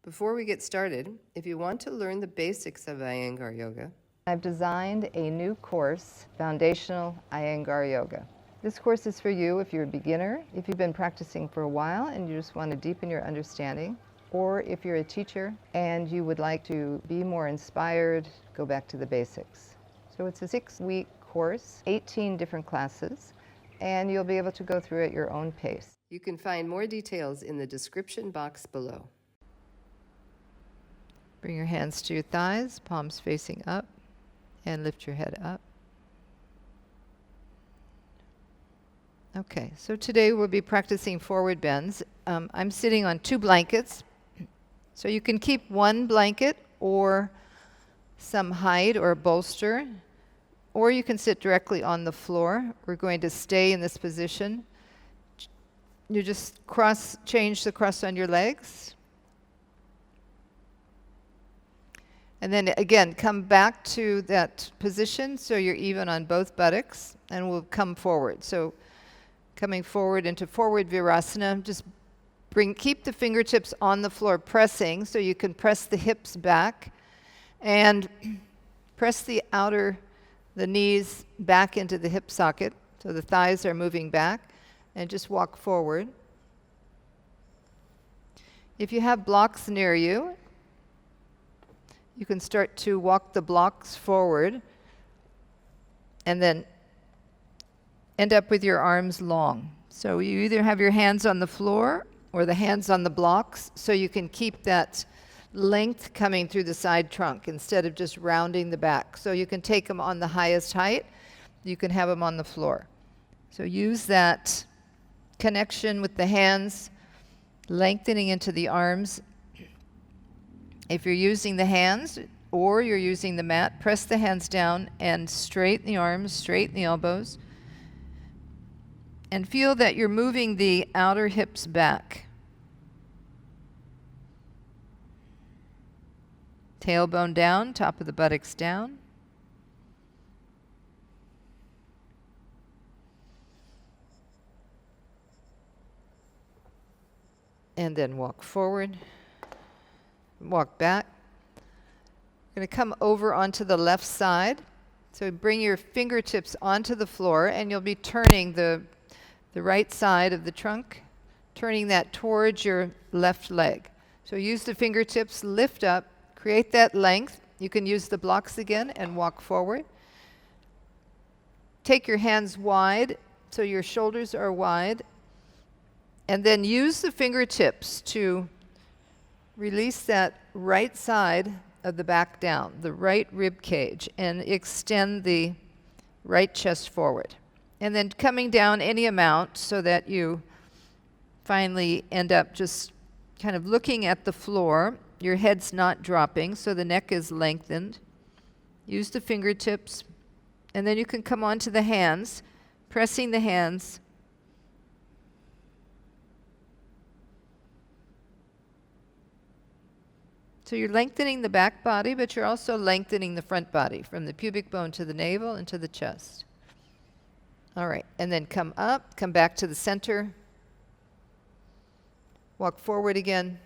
Before we get started, if you want to learn the basics of Iyengar Yoga, I've designed a new course, Foundational Iyengar Yoga. This course is for you if you're a beginner, if you've been practicing for a while and you just want to deepen your understanding, or if you're a teacher and you would like to be more inspired, go back to the basics. So it's a 6-week course, 18 different classes, and you'll be able to go through at your own pace. you can find more details in the description box below. Bring your hands to your thighs, palms facing up, and lift your head up. Okay, so today we'll be practicing forward bends. I'm sitting on 2 blankets, so you can keep 1 blanket or some hide or a bolster, or you can sit directly on the floor. We're going to stay in this position. You just change the cross on your legs. And then again, come back to that position so you're even on both buttocks, and we'll come forward. So coming forward into forward Virasana, just keep the fingertips on the floor pressing so you can press the hips back and press the knees back into the hip socket so the thighs are moving back, and just walk forward. If you have blocks near you, you can start to walk the blocks forward and then end up with your arms long. So you either have your hands on the floor or the hands on the blocks so you can keep that length coming through the side trunk instead of just rounding the back. So you can take them on the highest height, you can have them on the floor. So use that connection with the hands, lengthening into the arms. If you're using the hands or you're using the mat, press the hands down and straighten the arms, straighten the elbows. And feel that you're moving the outer hips back. Tailbone down, top of the buttocks down. And then walk forward. Walk back. We're going to come over onto the left side. So bring your fingertips onto the floor, and you'll be turning the right side of the trunk, turning that towards your left leg. So use the fingertips, lift up, create that length. You can use the blocks again and walk forward. Take your hands wide so your shoulders are wide, and then use the fingertips to release that right side of the back down, the right rib cage, and extend the right chest forward. And then coming down any amount so that you finally end up just kind of looking at the floor. Your head's not dropping, so the neck is lengthened. Use the fingertips, and then you can come onto the hands, pressing the hands. So you're lengthening the back body, but you're also lengthening the front body from the pubic bone to the navel and to the chest. All right, and then come up, come back to the center. Walk forward again.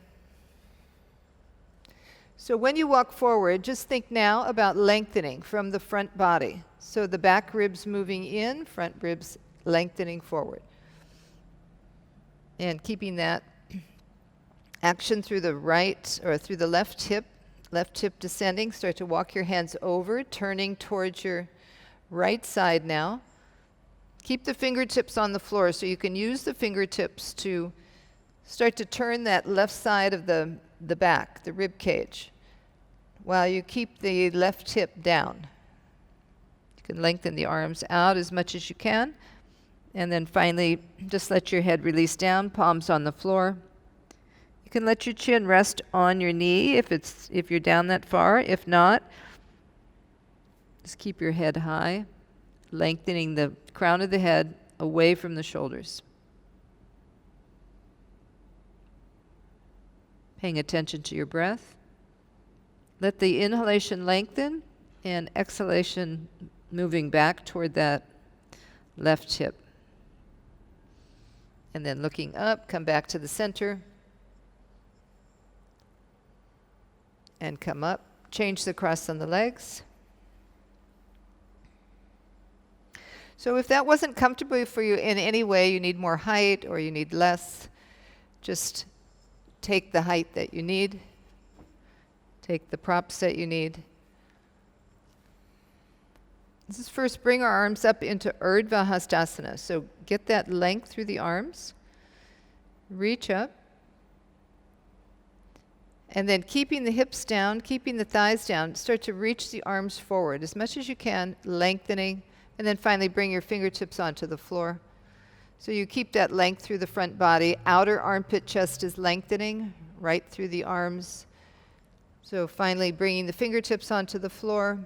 So when you walk forward, just think now about lengthening from the front body. So the back ribs moving in, front ribs lengthening forward. And keeping that action through the right or through the left hip descending. Start to walk your hands over, turning towards your right side now. Keep the fingertips on the floor so you can use the fingertips to start to turn that left side of the back, the rib cage, while you keep the left hip down. You can lengthen the arms out as much as you can, and then finally just let your head release down, palms on the floor. You can let your chin rest on your knee if you're down that far. If not, just keep your head high, lengthening the crown of the head away from the shoulders. Paying attention to your breath. Let the inhalation lengthen and exhalation moving back toward that left hip. And then looking up, come back to the center. and come up. Change the cross on the legs. So if that wasn't comfortable for you in any way, you need more height or you need less, just take the height that you need. Take the props that you need. This is first bring our arms up into Urdhva Hastasana. So get that length through the arms. Reach up. And then keeping the hips down, keeping the thighs down, start to reach the arms forward as much as you can, lengthening. And then finally bring your fingertips onto the floor. So you keep that length through the front body. Outer armpit chest is lengthening right through the arms. So finally bringing the fingertips onto the floor.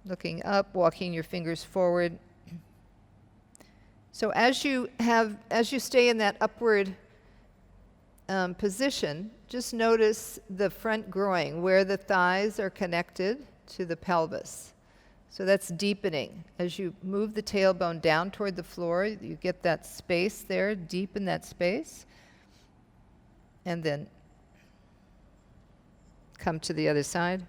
Looking up, walking your fingers forward. So as you stay in that upward position, just notice the front groin, where the thighs are connected to the pelvis. So that's deepening. As you move the tailbone down toward the floor, you get that space there, deepen that space, and then come to the other side.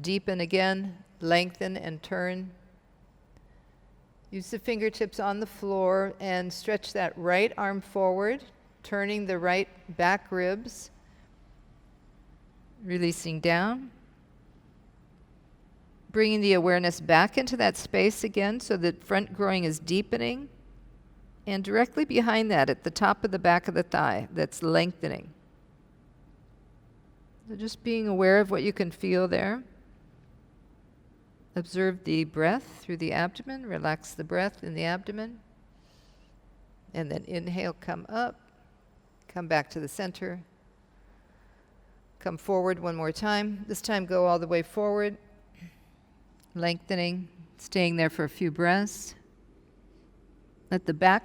Deepen again, lengthen and turn. Use the fingertips on the floor and stretch that right arm forward, turning the right back ribs, releasing down. Bringing the awareness back into that space again so that front groin is deepening. And directly behind that, at the top of the back of the thigh, that's lengthening. So just being aware of what you can feel there. Observe the breath through the abdomen. Relax the breath in the abdomen. And then inhale, come up. Come back to the center. Come forward one more time. This time go all the way forward. Lengthening, staying there for a few breaths. Let the back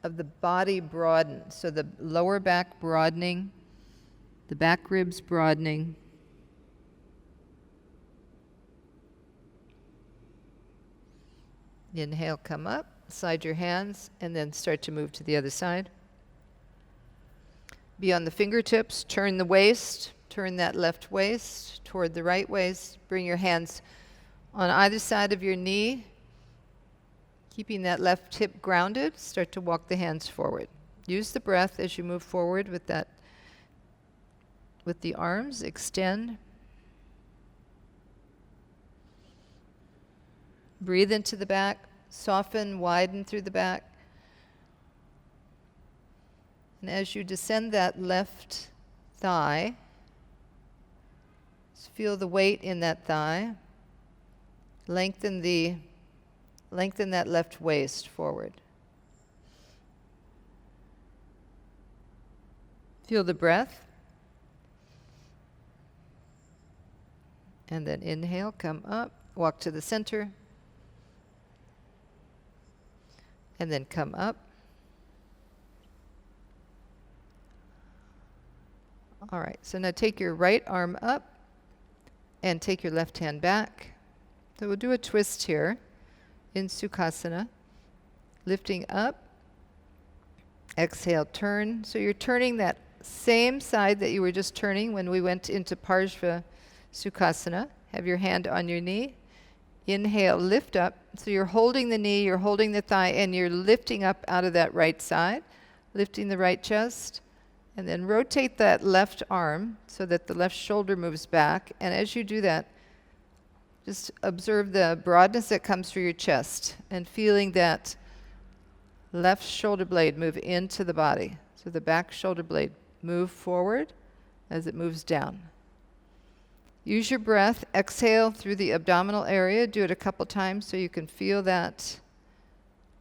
of the body broaden. So the lower back broadening, the back ribs broadening. Inhale, come up, slide your hands, and then start to move to the other side. Be on the fingertips, turn the waist, turn that left waist toward the right waist. Bring your hands on either side of your knee, keeping that left hip grounded, start to walk the hands forward. Use the breath as you move forward with that, with the arms, extend. Breathe into the back, soften, widen through the back. And as you descend that left thigh, just feel the weight in that thigh. Lengthen that left waist forward. Feel the breath. And then inhale, come up, walk to the center. And then come up. All right, so now take your right arm up and take your left hand back. So we'll do a twist here in Sukhasana. Lifting up. Exhale, turn. So you're turning that same side that you were just turning when we went into Parsva Sukhasana. Have your hand on your knee. Inhale, lift up. So you're holding the knee, you're holding the thigh, and you're lifting up out of that right side, lifting the right chest. And then rotate that left arm so that the left shoulder moves back. And as you do that, just observe the broadness that comes through your chest and feeling that left shoulder blade move into the body. So the back shoulder blade move forward as it moves down. Use your breath. Exhale through the abdominal area. Do it a couple times so you can feel that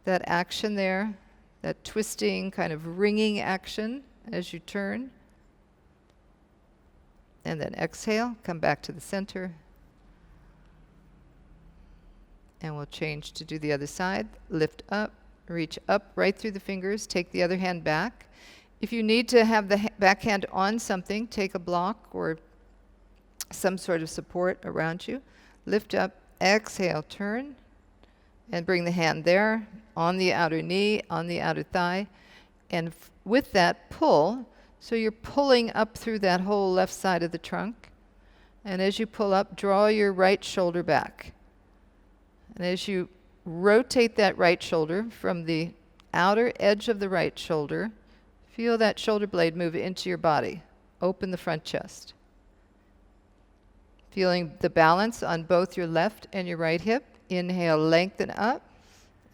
action there, that twisting, kind of ringing action as you turn. And then exhale, come back to the center. And we'll change to do the other side. Lift up, reach up right through the fingers. Take the other hand back. If you need to have the back hand on something, take a block or some sort of support around you. Lift up, exhale, turn, and bring the hand there on the outer knee, on the outer thigh. And with that, pull So you're pulling up through that whole left side of the trunk. And as you pull up, draw your right shoulder back. And as you rotate that right shoulder from the outer edge of the right shoulder, feel that shoulder blade move into your body. Open the front chest. Feeling the balance on both your left and your right hip. Inhale, lengthen up.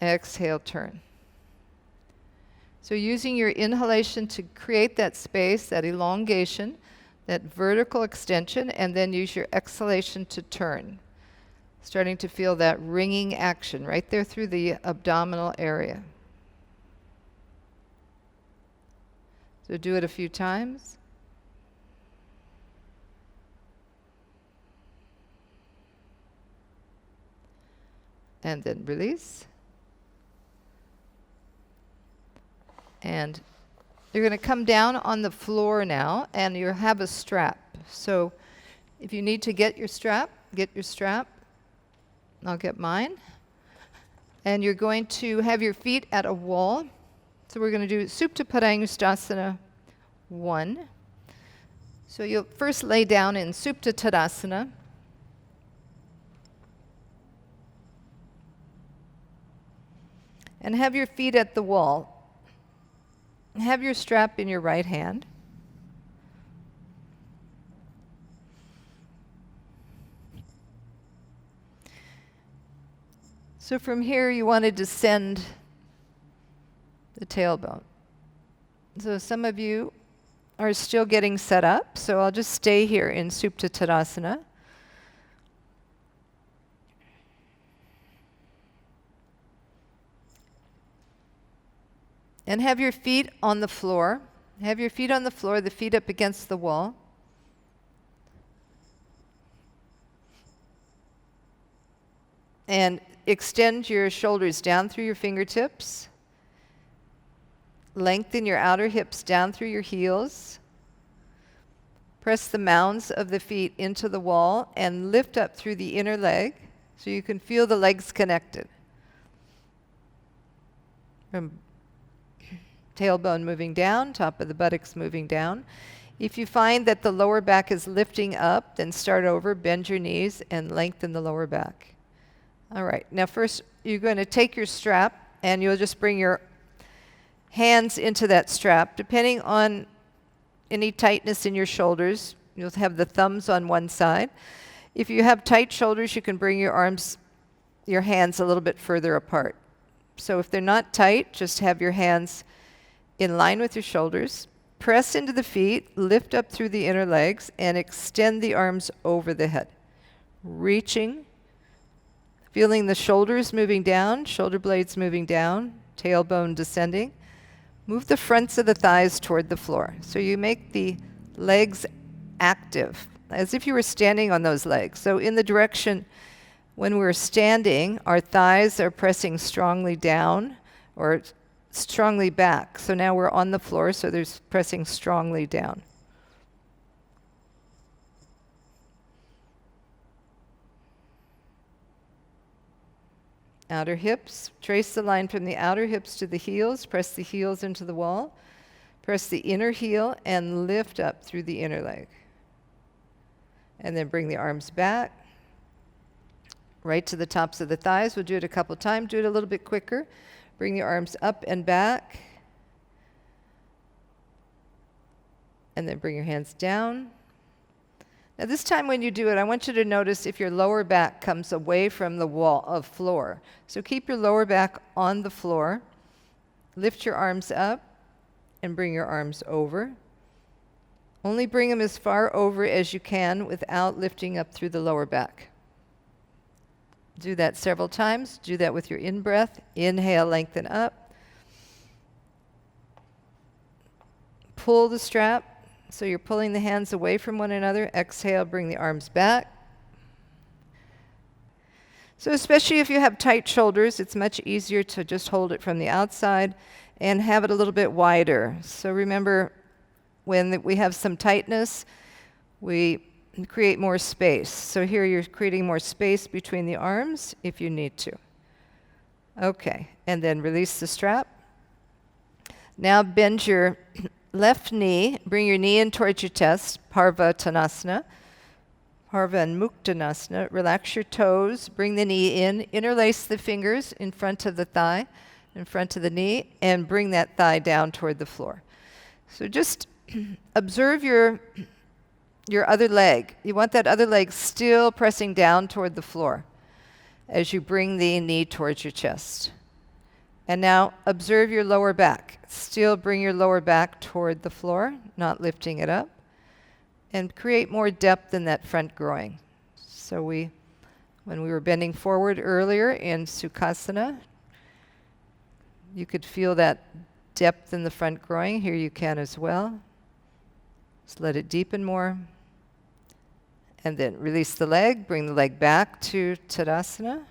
Exhale, turn. So using your inhalation to create that space, that elongation, that vertical extension, and then use your exhalation to turn. Starting to feel that ringing action right there through the abdominal area. So do it a few times. And then release. And you're going to come down on the floor now, and you'll have a strap. So if you need to get your strap, get your strap. I'll get mine. And you're going to have your feet at a wall. So we're going to do Supta Padangusthasana I. So you'll first lay down in Supta Tadasana. And have your feet at the wall. Have your strap in your right hand. So from here, you want to descend the tailbone. So some of you are still getting set up, so I'll just stay here in Supta Tadasana. And have your feet on the floor. Have your feet on the floor, the feet up against the wall. And extend your shoulders down through your fingertips. Lengthen your outer hips down through your heels. Press the mounds of the feet into the wall and lift up through the inner leg so you can feel the legs connected. From tailbone moving down, top of the buttocks moving down. If you find that the lower back is lifting up, then start over, bend your knees, and lengthen the lower back. All right, now first you're going to take your strap, and you'll just bring your hands into that strap. Depending on any tightness in your shoulders, you'll have the thumbs on one side. If you have tight shoulders, you can bring your arms, your hands a little bit further apart. So if they're not tight, just have your hands in line with your shoulders. Press into the feet, lift up through the inner legs, and extend the arms over the head. Reaching, feeling the shoulders moving down, shoulder blades moving down, tailbone descending. Move the fronts of the thighs toward the floor. So you make the legs active, as if you were standing on those legs. So in the direction, when we're standing, our thighs are pressing strongly down or strongly back. So now we're on the floor, so there's pressing strongly down. Outer hips, trace the line from the outer hips to the heels, press the heels into the wall, press the inner heel and lift up through the inner leg. And then bring the arms back, right to the tops of the thighs. We'll do it a couple times, do it a little bit quicker. Bring the arms up and back. And then bring your hands down. Now this time when you do it, I want you to notice if your lower back comes away from the wall of floor. So keep your lower back on the floor. Lift your arms up and bring your arms over. Only bring them as far over as you can without lifting up through the lower back. Do that several times. Do that with your in-breath. Inhale, lengthen up. Pull the strap. So you're pulling the hands away from one another. Exhale, bring the arms back. So especially if you have tight shoulders, it's much easier to just hold it from the outside and have it a little bit wider. So remember, when we have some tightness, we create more space. So here you're creating more space between the arms if you need to. Okay, and then release the strap. Now bend your left knee, bring your knee in towards your chest, Parvatasana. Parva and Muktanasana. Relax your toes, bring the knee in, interlace the fingers in front of the thigh, in front of the knee, and bring that thigh down toward the floor. So just observe your other leg. You want that other leg still pressing down toward the floor as you bring the knee towards your chest. And now observe your lower back. Still bring your lower back toward the floor, not lifting it up. And create more depth in that front groin. So when we were bending forward earlier in Sukhasana, you could feel that depth in the front groin. Here you can as well. Just let it deepen more. And then release the leg, bring the leg back to Tadasana,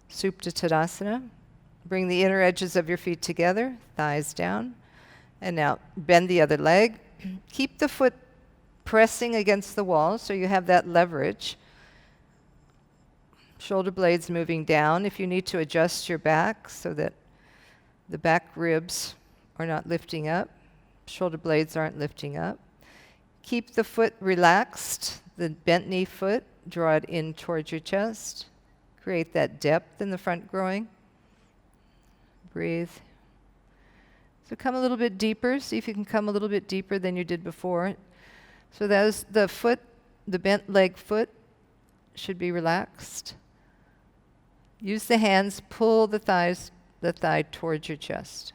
Supta Tadasana. Bring the inner edges of your feet together, thighs down. And now bend the other leg. Keep the foot pressing against the wall so you have that leverage. Shoulder blades moving down. If you need to adjust your back so that the back ribs are not lifting up, shoulder blades aren't lifting up. Keep the foot relaxed, the bent knee foot, draw it in towards your chest. Create that depth in the front groin. Breathe. So come a little bit deeper. See if you can come a little bit deeper than you did before. So that is the foot, the bent leg foot should be relaxed. Use the hands, pull the thigh towards your chest.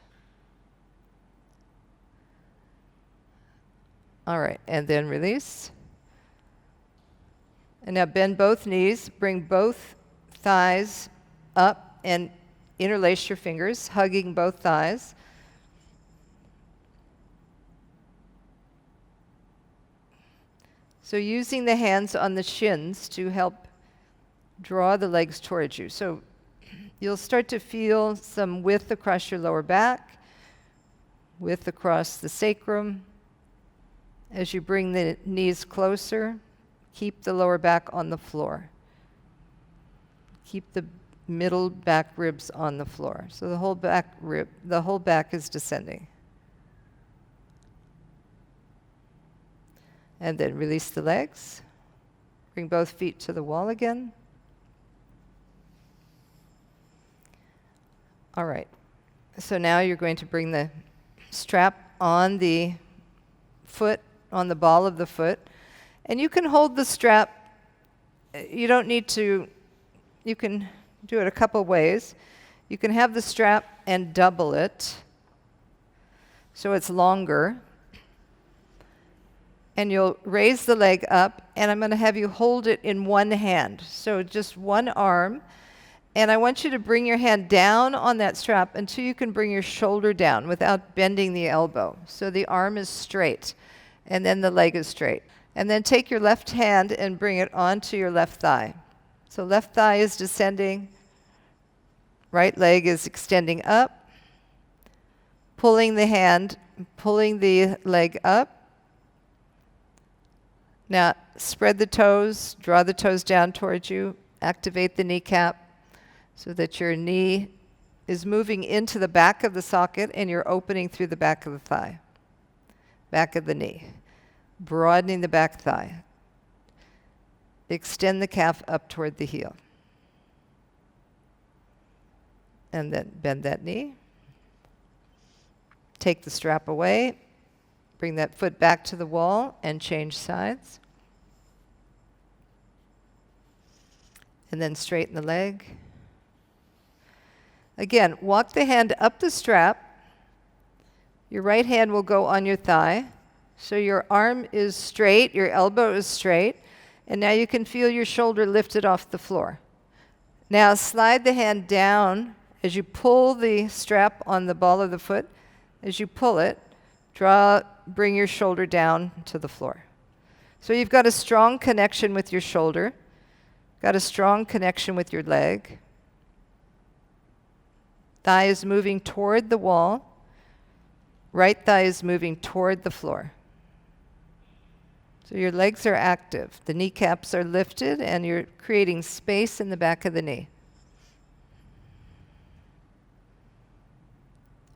All right, and then release. And now bend both knees, bring both thighs up and interlace your fingers, hugging both thighs. So using the hands on the shins to help draw the legs towards you. So you'll start to feel some width across your lower back, width across the sacrum. As you bring the knees closer, keep the lower back on the floor. Keep the middle back ribs on the floor. So the whole back is descending. And then release the legs. Bring both feet to the wall again. All right. So now you're going to bring the strap on the foot, on the ball of the foot. And you can hold the strap. You don't need to, you can do it a couple ways. You can have the strap and double it so it's longer. And you'll raise the leg up, and I'm going to have you hold it in one hand. So just one arm. And I want you to bring your hand down on that strap until you can bring your shoulder down without bending the elbow. So the arm is straight, and then the leg is straight. And then take your left hand and bring it onto your left thigh. So left thigh is descending, right leg is extending up, pulling the hand, pulling the leg up. Now, spread the toes, draw the toes down towards you, activate the kneecap so that your knee is moving into the back of the socket and you're opening through the back of the thigh, back of the knee, broadening the back thigh. Extend the calf up toward the heel. And then bend that knee. Take the strap away. Bring that foot back to the wall and change sides. And then straighten the leg. Again, walk the hand up the strap. Your right hand will go on your thigh. So your arm is straight, your elbow is straight, and now you can feel your shoulder lifted off the floor. Now slide the hand down as you pull the strap on the ball of the foot. As you pull it, bring your shoulder down to the floor. So you've got a strong connection with your shoulder, got a strong connection with your leg. Thigh is moving toward the wall. Right thigh is moving toward the floor. So your legs are active. The kneecaps are lifted and you're creating space in the back of the knee.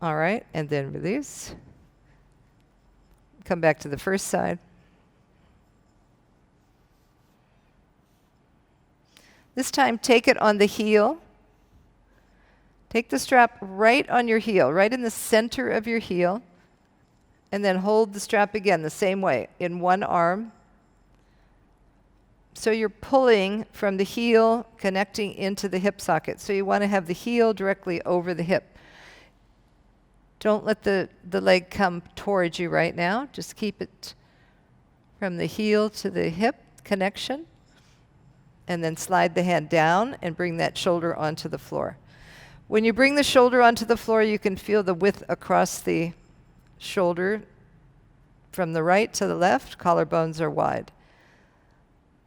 All right, and then release. Come back to the first side. This time, take it on the heel. Take the strap right on your heel, right in the center of your heel, and then hold the strap again the same way, in one arm. So you're pulling from the heel, connecting into the hip socket. So you want to have the heel directly over the hip. Don't let the leg come towards you right now. Just keep it from the heel to the hip connection. And then slide the hand down and bring that shoulder onto the floor. When you bring the shoulder onto the floor, you can feel the width across the shoulder from the right to the left. Collarbones are wide.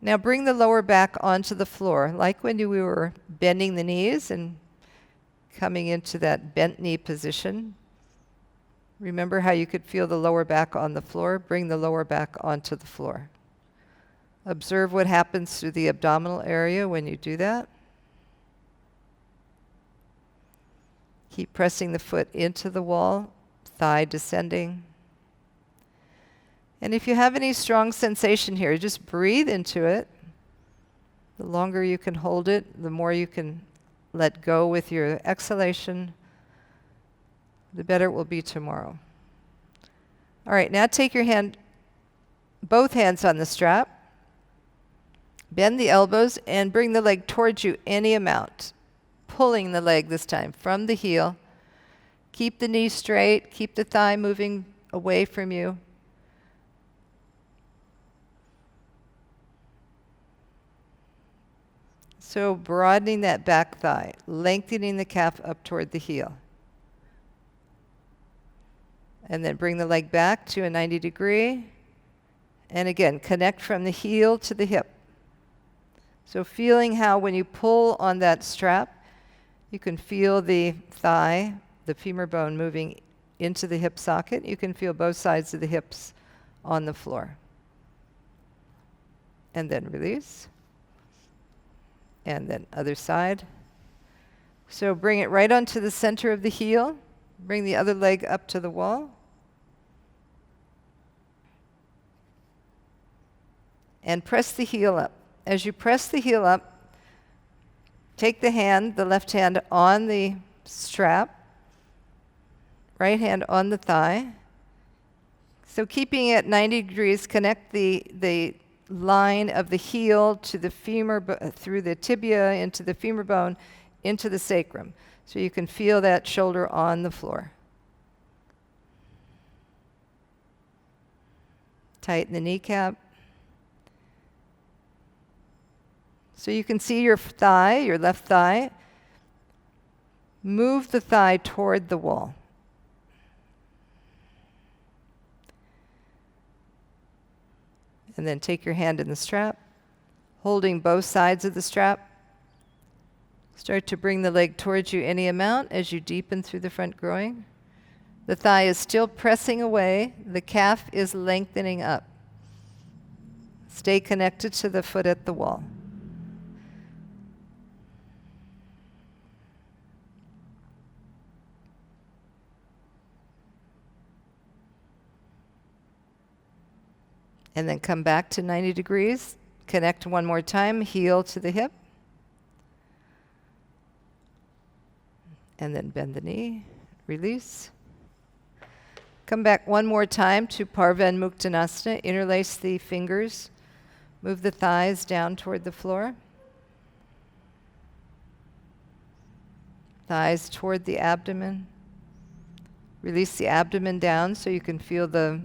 Now bring the lower back onto the floor, like when we were bending the knees and coming into that bent knee position. Remember how you could feel the lower back on the floor? Bring the lower back onto the floor. Observe what happens through the abdominal area when you do that. Keep pressing the foot into the wall, thigh descending. And if you have any strong sensation here, just breathe into it. The longer you can hold it, the more you can let go with your exhalation, the better it will be tomorrow. All right, now take your hand, both hands on the strap. Bend the elbows and bring the leg towards you any amount. Pulling the leg this time from the heel. Keep the knee straight. Keep the thigh moving away from you. So broadening that back thigh, lengthening the calf up toward the heel. And then bring the leg back to a 90 degree. And again, connect from the heel to the hip. So feeling how when you pull on that strap, you can feel the thigh, the femur bone moving into the hip socket. You can feel both sides of the hips on the floor. And then release. And then other side. So bring it right onto the center of the heel. Bring the other leg up to the wall. And press the heel up. As you press the heel up, take the hand, the left hand on the strap, right hand on the thigh. So keeping it 90 degrees, connect the line of the heel to the femur, through the tibia, into the femur bone, into the sacrum. So you can feel that shoulder on the floor. Tighten the kneecap. So you can see your thigh, your left thigh. Move the thigh toward the wall. And then take your hand in the strap, holding both sides of the strap. Start to bring the leg towards you any amount as you deepen through the front groin. The thigh is still pressing away. The calf is lengthening up. Stay connected to the foot at the wall. And then come back to 90 degrees. Connect one more time, heel to the hip. And then bend the knee, release. Come back one more time to Parvamuktanasana. Interlace the fingers. Move the thighs down toward the floor. Thighs toward the abdomen. Release the abdomen down so you can feel the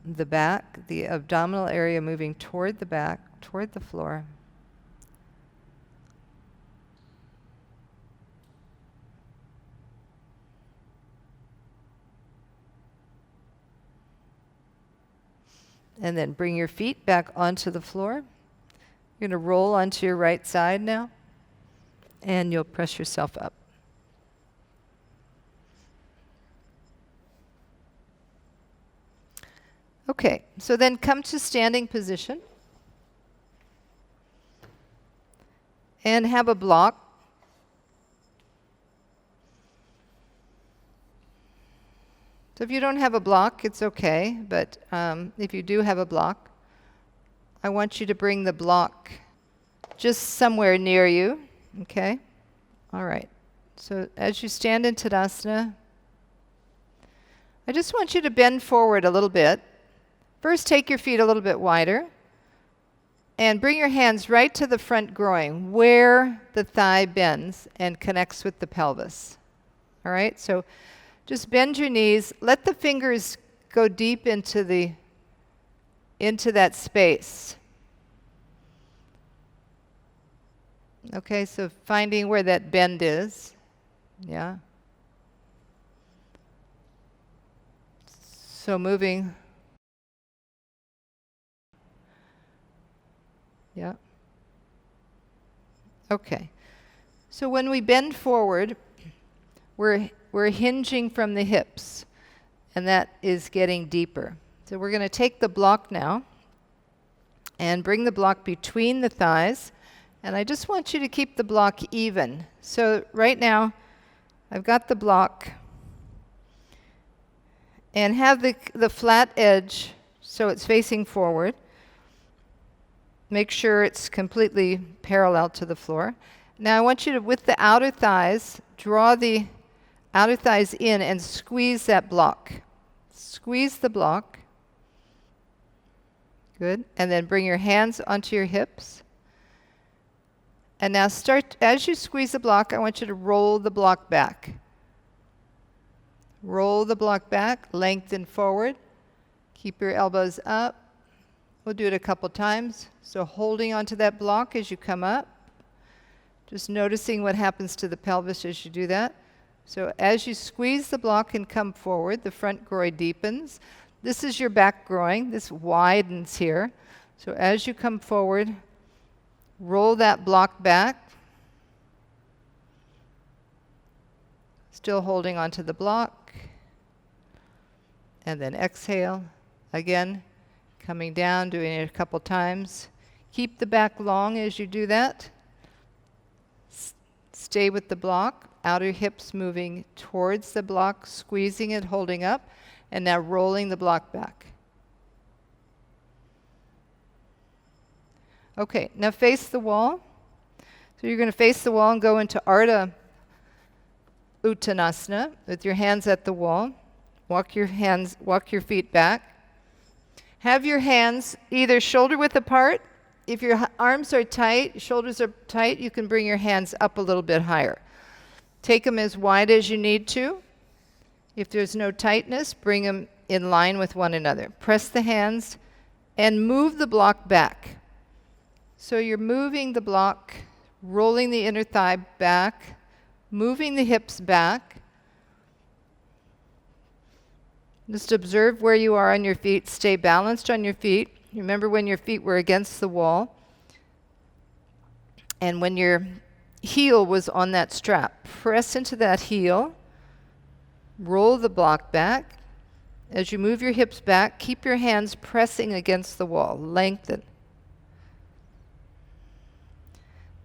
back, the abdominal area moving toward the back, toward the floor. And then bring your feet back onto the floor. You're going to roll onto your right side now, and you'll press yourself up. Okay, so then come to standing position and have a block. So if you don't have a block, it's okay, but if you do have a block, I want you to bring the block just somewhere near you, okay? All right. So as you stand in Tadasana, I just want you to bend forward a little bit. First, take your feet a little bit wider and bring your hands right to the front groin where the thigh bends and connects with the pelvis. All right? So just bend your knees. Let the fingers go deep into that space. Okay, so finding where that bend is. Yeah. So moving. Yeah. Okay. So when we bend forward, we're hinging from the hips, and that is getting deeper. So we're going to take the block now and bring the block between the thighs, and I just want you to keep the block even. So right now, I've got the block, and have the flat edge so it's facing forward. Make sure it's completely parallel to the floor. Now I want you to, with the outer thighs, draw the outer thighs in and squeeze that block. Squeeze the block. Good. And then bring your hands onto your hips. And now start, as you squeeze the block, I want you to roll the block back. Roll the block back, lengthen forward. Keep your elbows up. We'll do it a couple times. So holding onto that block as you come up. Just noticing what happens to the pelvis as you do that. So as you squeeze the block and come forward, the front groin deepens. This is your back groin. This widens here. So as you come forward, roll that block back. Still holding onto the block. And then exhale. Again, coming down, doing it a couple times. Keep the back long as you do that. Stay with the block. Outer hips moving towards the block, squeezing it, holding up, and now rolling the block back. Okay, now face the wall. So you're going to face the wall and go into Ardha Uttanasana with your hands at the wall. Walk your feet back. Have your hands either shoulder width apart. If your arms are tight, shoulders are tight, you can bring your hands up a little bit higher. Take them as wide as you need to. If there's no tightness, bring them in line with one another. Press the hands and move the block back. So you're moving the block, rolling the inner thigh back, moving the hips back. Just observe where you are on your feet. Stay balanced on your feet. Remember when your feet were against the wall and when your heel was on that strap. Press into that heel. Roll the block back. As you move your hips back, keep your hands pressing against the wall. Lengthen.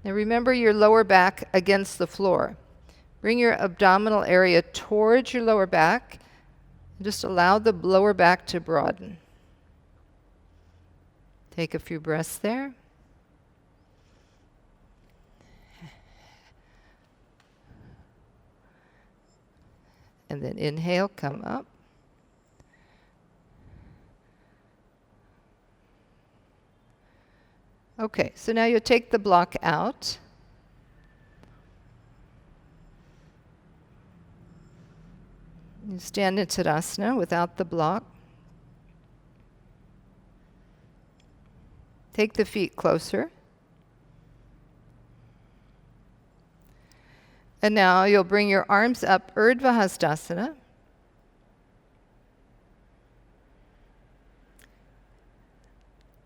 Now remember your lower back against the floor. Bring your abdominal area towards your lower back. Just allow the lower back to broaden. Take a few breaths there. And then inhale, come up. Okay, so now you'll take the block out. You stand in Tadasana without the block. Take the feet closer. And now you'll bring your arms up, Urdhva Hastasana.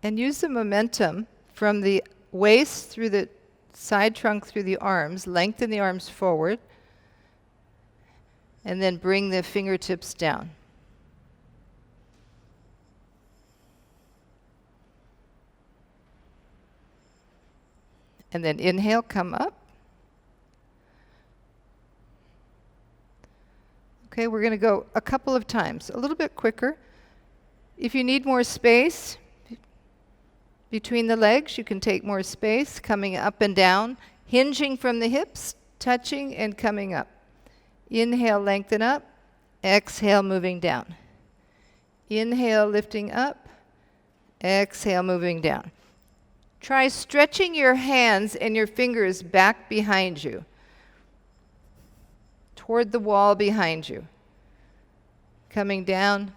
And use the momentum from the waist through the side trunk through the arms. Lengthen the arms forward. And then bring the fingertips down. And then inhale, come up. Okay, we're going to go a couple of times, a little bit quicker. If you need more space between the legs, you can take more space, coming up and down, hinging from the hips, touching and coming up. Inhale, lengthen up. Exhale, moving down. Inhale, lifting up. Exhale, moving down. Try stretching your hands and your fingers back behind you, toward the wall behind you. Coming down.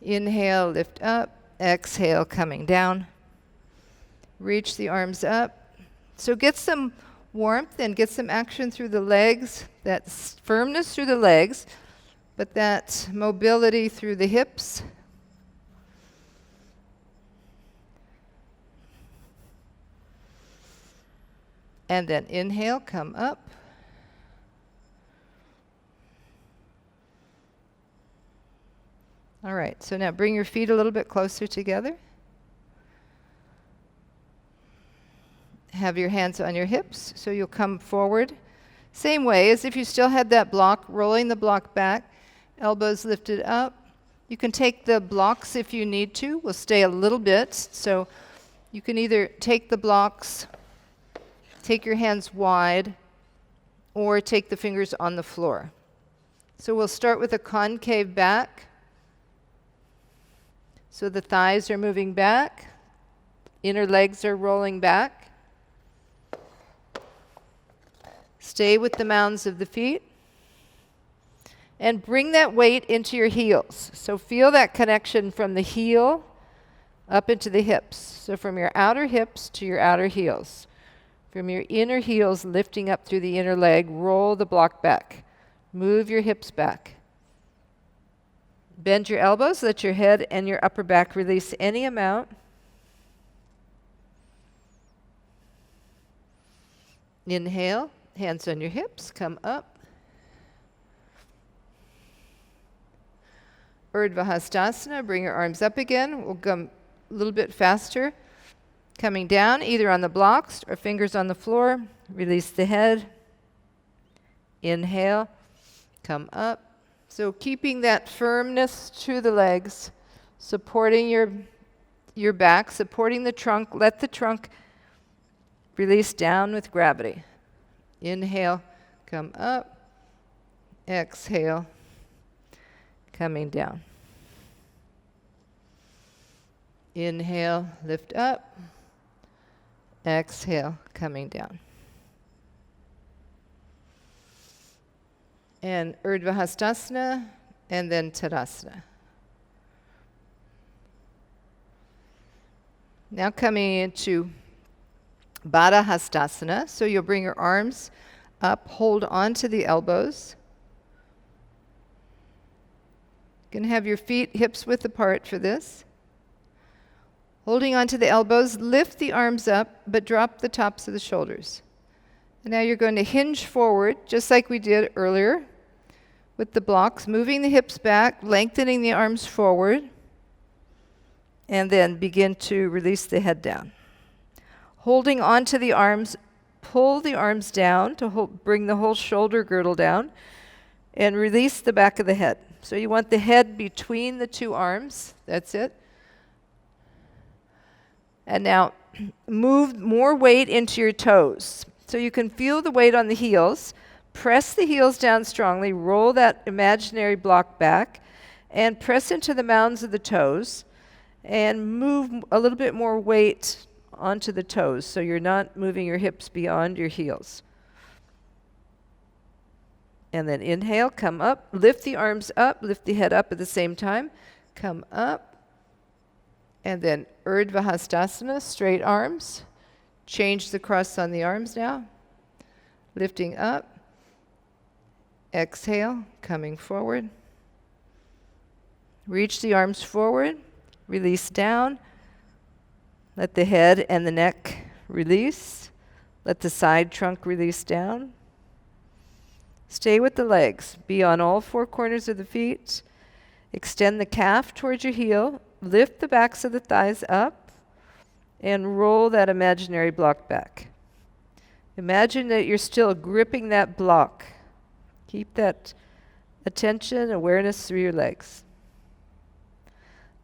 Inhale, lift up. Exhale, coming down. Reach the arms up. So get some warmth and get some action through the legs, that firmness through the legs, but that mobility through the hips. And then inhale, come up. All right, so now bring your feet a little bit closer together. Have your hands on your hips, so you'll come forward. Same way as if you still had that block, rolling the block back, elbows lifted up. You can take the blocks if you need to. We'll stay a little bit, so you can either take the blocks, take your hands wide, or take the fingers on the floor. So we'll start with a concave back. So the thighs are moving back, inner legs are rolling back. Stay with the mounds of the feet. And bring that weight into your heels. So feel that connection from the heel up into the hips. So from your outer hips to your outer heels. From your inner heels lifting up through the inner leg, roll the block back. Move your hips back. Bend your elbows, let your head and your upper back release any amount. Inhale, hands on your hips, come up. Urdhva Hastasana, bring your arms up again. We'll come a little bit faster. Coming down, either on the blocks or fingers on the floor. Release the head. Inhale, come up. So keeping that firmness to the legs, supporting your back, supporting the trunk. Let the trunk release down with gravity. Inhale, come up. Exhale, coming down. Inhale, lift up. Exhale, coming down. And Urdhva Hastasana, and then Tadasana. Now coming into Baddha Hastasana. So you'll bring your arms up, hold on to the elbows. You can have your feet hips width apart for this. Holding on to the elbows, lift the arms up, but drop the tops of the shoulders. And now you're going to hinge forward, just like we did earlier with the blocks, moving the hips back, lengthening the arms forward, and then begin to release the head down. Holding onto the arms, pull the arms down to bring the whole shoulder girdle down, and release the back of the head. So you want the head between the two arms. That's it. And now move more weight into your toes. So you can feel the weight on the heels. Press the heels down strongly. Roll that imaginary block back. And press into the mounds of the toes. And move a little bit more weight onto the toes so you're not moving your hips beyond your heels. And then inhale, come up. Lift the arms up. Lift the head up at the same time. Come up. And then Urdhva Hastasana, straight arms. Change the cross on the arms now. Lifting up. Exhale, coming forward. Reach the arms forward. Release down. Let the head and the neck release. Let the side trunk release down. Stay with the legs. Be on all four corners of the feet. Extend the calf towards your heel. Lift the backs of the thighs up and roll that imaginary block back. Imagine that you're still gripping that block. Keep that attention, awareness through your legs.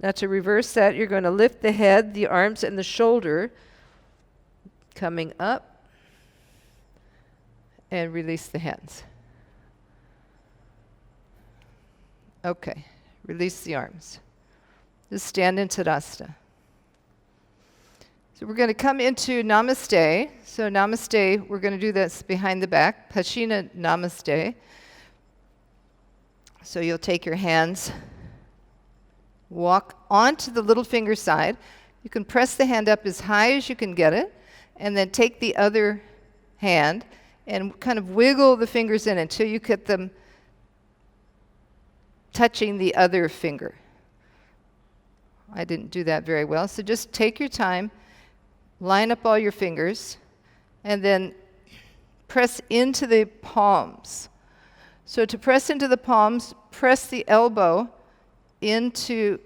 Now to reverse that, you're going to lift the head, the arms, and the shoulder coming up, and release the hands. Okay, release the arms. Just stand in Tadasana. So we're going to come into Namaste. So Namaste, we're going to do this behind the back. Paschima Namaste. So you'll take your hands, walk onto the little finger side. You can press the hand up as high as you can get it, and then take the other hand and kind of wiggle the fingers in until you get them touching the other finger. I didn't do that very well, so just take your time, line up all your fingers, and then press into the palms. So to press into the palms, press the elbow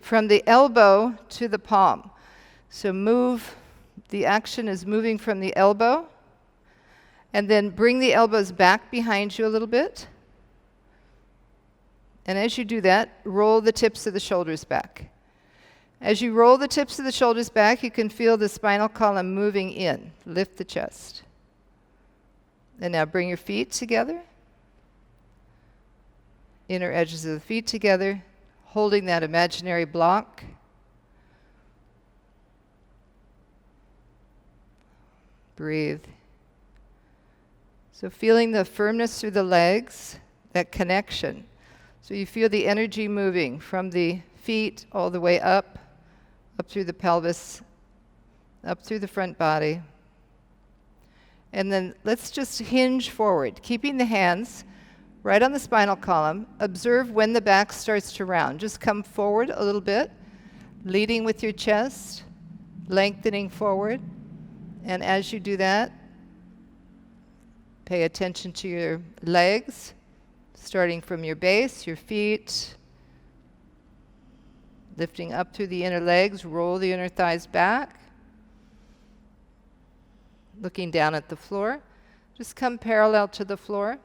from the elbow to the palm. So move, the action is moving from the elbow, and then bring the elbows back behind you a little bit. And as you do that, roll the tips of the shoulders back. As you roll the tips of the shoulders back, you can feel the spinal column moving in. Lift the chest. And now bring your feet together. Inner edges of the feet together, holding that imaginary block. Breathe. So feeling the firmness through the legs, that connection. So you feel the energy moving from the feet all the way up through the pelvis, up through the front body. And then let's just hinge forward, keeping the hands right on the spinal column. Observe when the back starts to round. Just come forward a little bit, leading with your chest, lengthening forward. And as you do that, pay attention to your legs, starting from your base, your feet, lifting up through the inner legs, roll the inner thighs back, looking down at the floor. Just come parallel to the floor.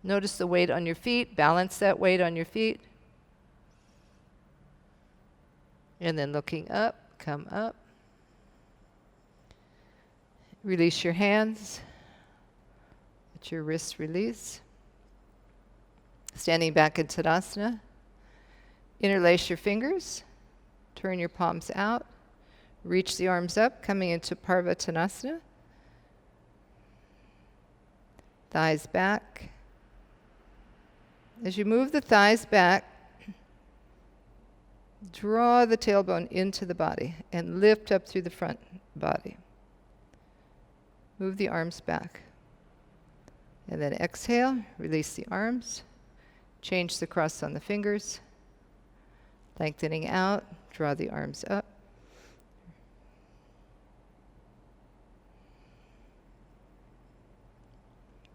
Notice the weight on your feet, balance that weight on your feet. And then looking up, come up. Release your hands. Let your wrists release. Standing back in Tadasana. Interlace your fingers. Turn your palms out. Reach the arms up, coming into Parvatasana. Thighs back. As you move the thighs back, draw the tailbone into the body and lift up through the front body. Move the arms back. And then exhale, release the arms. Change the cross on the fingers. Lengthening out, draw the arms up.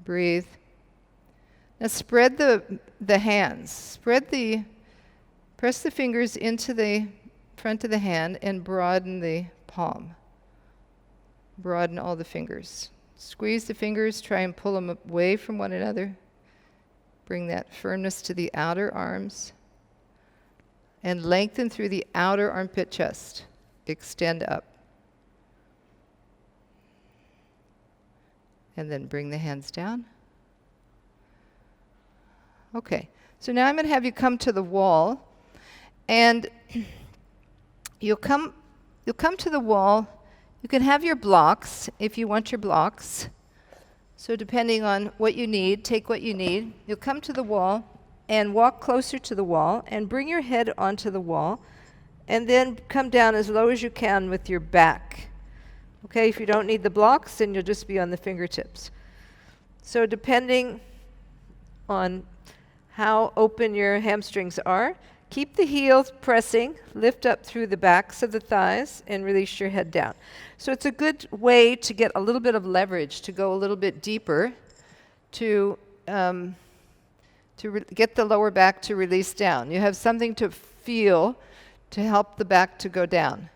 Breathe. Now spread the hands. Press the fingers into the front of the hand and broaden the palm. Broaden all the fingers. Squeeze the fingers, try and pull them away from one another. Bring that firmness to the outer arms. And lengthen through the outer armpit chest. Extend up. And then bring the hands down. Okay, so now I'm going to have you come to the wall. And you'll come to the wall. You can have your blocks if you want your blocks. So depending on what you need, take what you need. You'll come to the wall and walk closer to the wall and bring your head onto the wall and then come down as low as you can with your back. Okay, if you don't need the blocks, then you'll just be on the fingertips. So depending on how open your hamstrings are, keep the heels pressing, lift up through the backs of the thighs, and release your head down. So it's a good way to get a little bit of leverage, to go a little bit deeper, to get the lower back to release down. You have something to feel to help the back to go down.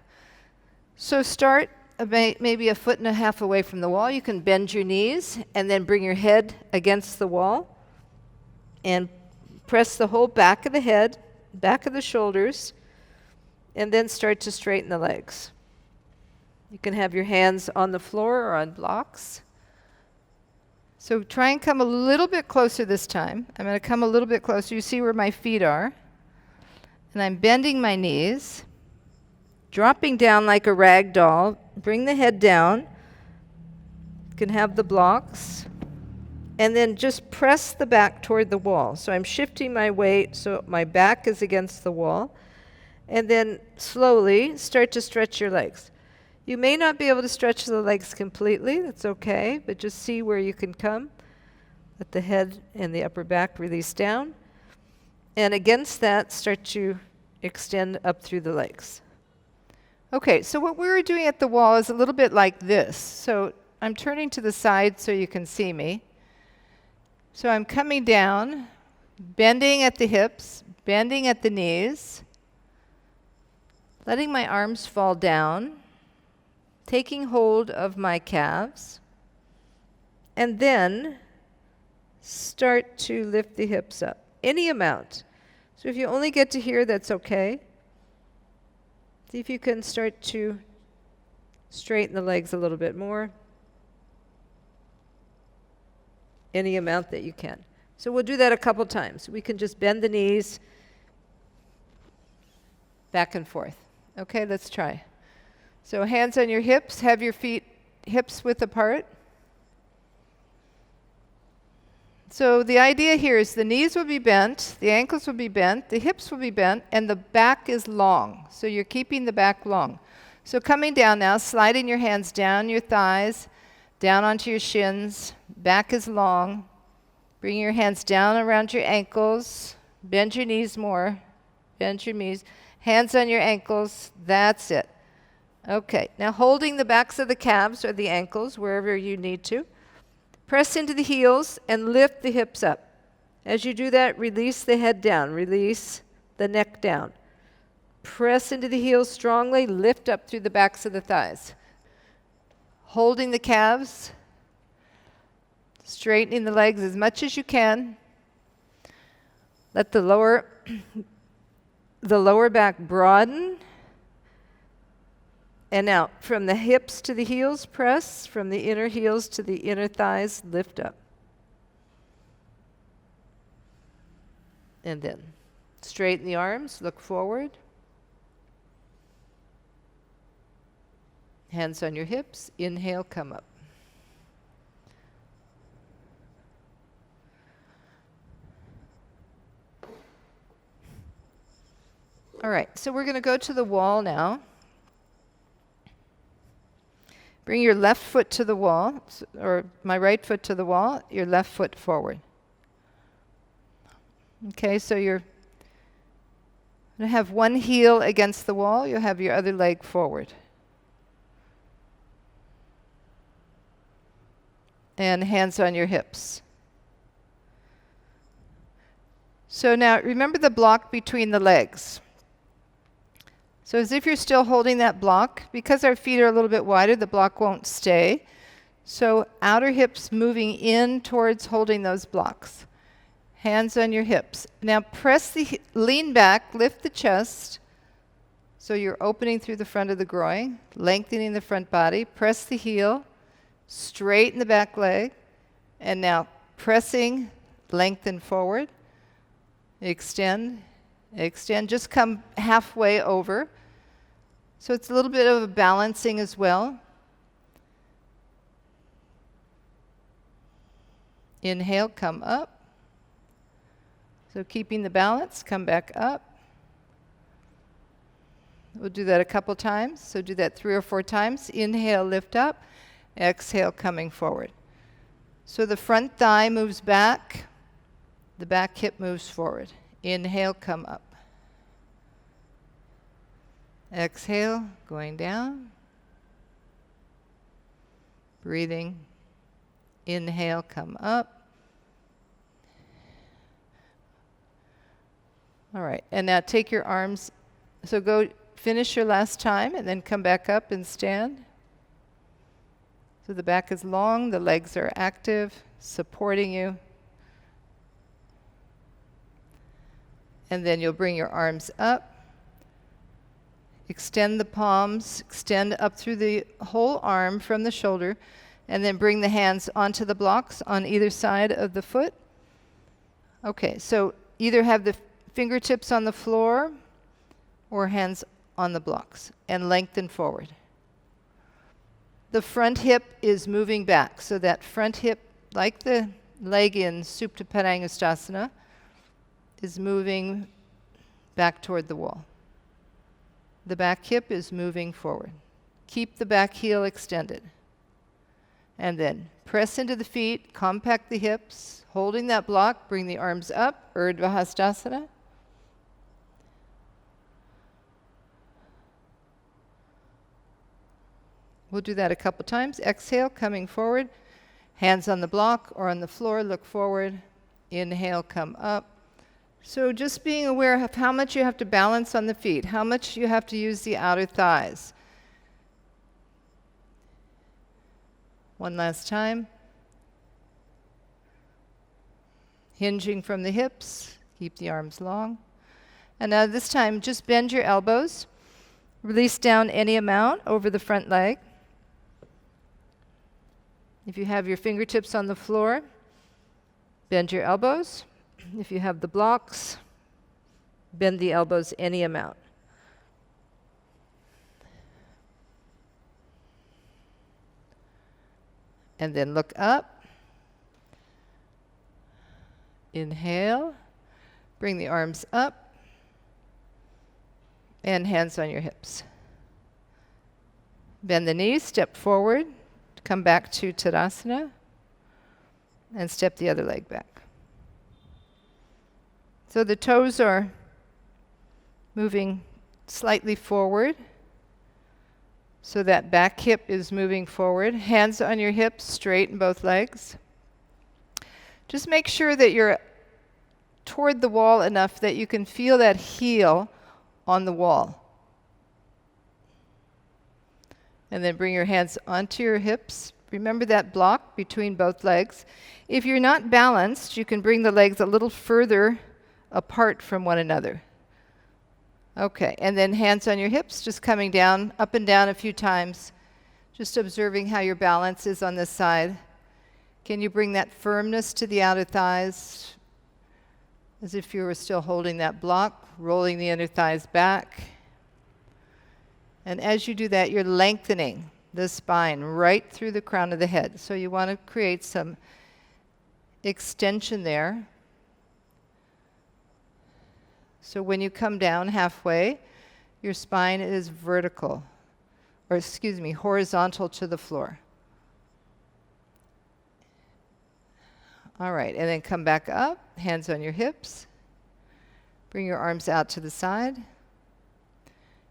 So start maybe a foot and a half away from the wall, you can bend your knees and then bring your head against the wall and press the whole back of the head, back of the shoulders, and then start to straighten the legs. You can have your hands on the floor or on blocks. So try and come a little bit closer this time. I'm going to come a little bit closer. You see where my feet are. And I'm bending my knees, dropping down like a rag doll. Bring the head down. You can have the blocks. And then just press the back toward the wall. So I'm shifting my weight so my back is against the wall. And then slowly start to stretch your legs. You may not be able to stretch the legs completely. That's okay. But just see where you can come. Let the head and the upper back release down. And against that, start to extend up through the legs. Okay, so what we were doing at the wall is a little bit like this. So I'm turning to the side so you can see me. So I'm coming down, bending at the hips, bending at the knees, letting my arms fall down, taking hold of my calves, and then start to lift the hips up. Any amount. So if you only get to here, that's okay. See if you can start to straighten the legs a little bit more. Any amount that you can. So we'll do that a couple times. We can just bend the knees back and forth. Okay, let's try. So hands on your hips, have your feet hips width apart. So the idea here is the knees will be bent, the ankles will be bent, the hips will be bent, and the back is long. So you're keeping the back long. So coming down now, sliding your hands down your thighs, down onto your shins, back is long. Bring your hands down around your ankles, bend your knees more, bend your knees, hands on your ankles, that's it. Okay, now holding the backs of the calves or the ankles, wherever you need to. Press into the heels and lift the hips up. As you do that, release the head down, release the neck down. Press into the heels strongly, lift up through the backs of the thighs. Holding the calves, straightening the legs as much as you can. Let the lower back broaden. And now, from the hips to the heels, press. From the inner heels to the inner thighs, lift up. And then, straighten the arms, look forward. Hands on your hips, inhale, come up. All right, so we're going to go to the wall now. Bring your left foot to the wall, or my right foot to the wall, your left foot forward. Okay, so you're going to have one heel against the wall, you'll have your other leg forward. And hands on your hips. So now remember the block between the legs. So as if you're still holding that block, because our feet are a little bit wider, the block won't stay. So outer hips moving in towards holding those blocks. Hands on your hips. Now press lean back, lift the chest. So you're opening through the front of the groin, lengthening the front body. Press the heel, straighten the back leg. And now pressing, lengthen forward. Extend, extend. Just come halfway over. So it's a little bit of a balancing as well. Inhale, come up. So keeping the balance, come back up. We'll do that a couple times. So do that 3 or 4 times. Inhale, lift up. Exhale, coming forward. So the front thigh moves back. The back hip moves forward. Inhale, come up. Exhale, going down. Breathing. Inhale, come up. All right, and now take your arms. So go finish your last time and then come back up and stand. So the back is long, the legs are active, supporting you. And then you'll bring your arms up. Extend the palms, extend up through the whole arm from the shoulder, and then bring the hands onto the blocks on either side of the foot. Okay, so either have the fingertips on the floor or hands on the blocks, and lengthen forward. The front hip is moving back, so that front hip, like the leg in Supta Padangusthasana, is moving back toward the wall. The back hip is moving forward. Keep the back heel extended. And then press into the feet, compact the hips, holding that block, bring the arms up, Urdhva Hastasana. We'll do that a couple times. Exhale, coming forward. Hands on the block or on the floor, look forward. Inhale, come up. So just being aware of how much you have to balance on the feet, how much you have to use the outer thighs. One last time. Hinging from the hips, keep the arms long. And now this time, just bend your elbows. Release down any amount over the front leg. If you have your fingertips on the floor, bend your elbows. If you have the blocks, bend the elbows any amount. And then look up. Inhale. Bring the arms up. And hands on your hips. Bend the knees, step forward. Come back to Tadasana. And step the other leg back. So the toes are moving slightly forward. So that back hip is moving forward. Hands on your hips, straighten both legs. Just make sure that you're toward the wall enough that you can feel that heel on the wall. And then bring your hands onto your hips. Remember that block between both legs. If you're not balanced, you can bring the legs a little further apart from one another. Okay, and then hands on your hips, just coming down, up and down a few times, just observing how your balance is on this side. Can you bring that firmness to the outer thighs, as if you were still holding that block, rolling the inner thighs back. And as you do that, you're lengthening the spine right through the crown of the head. So you want to create some extension there. So when you come down halfway, your spine is vertical, or horizontal to the floor. All right, and then come back up, hands on your hips. Bring your arms out to the side.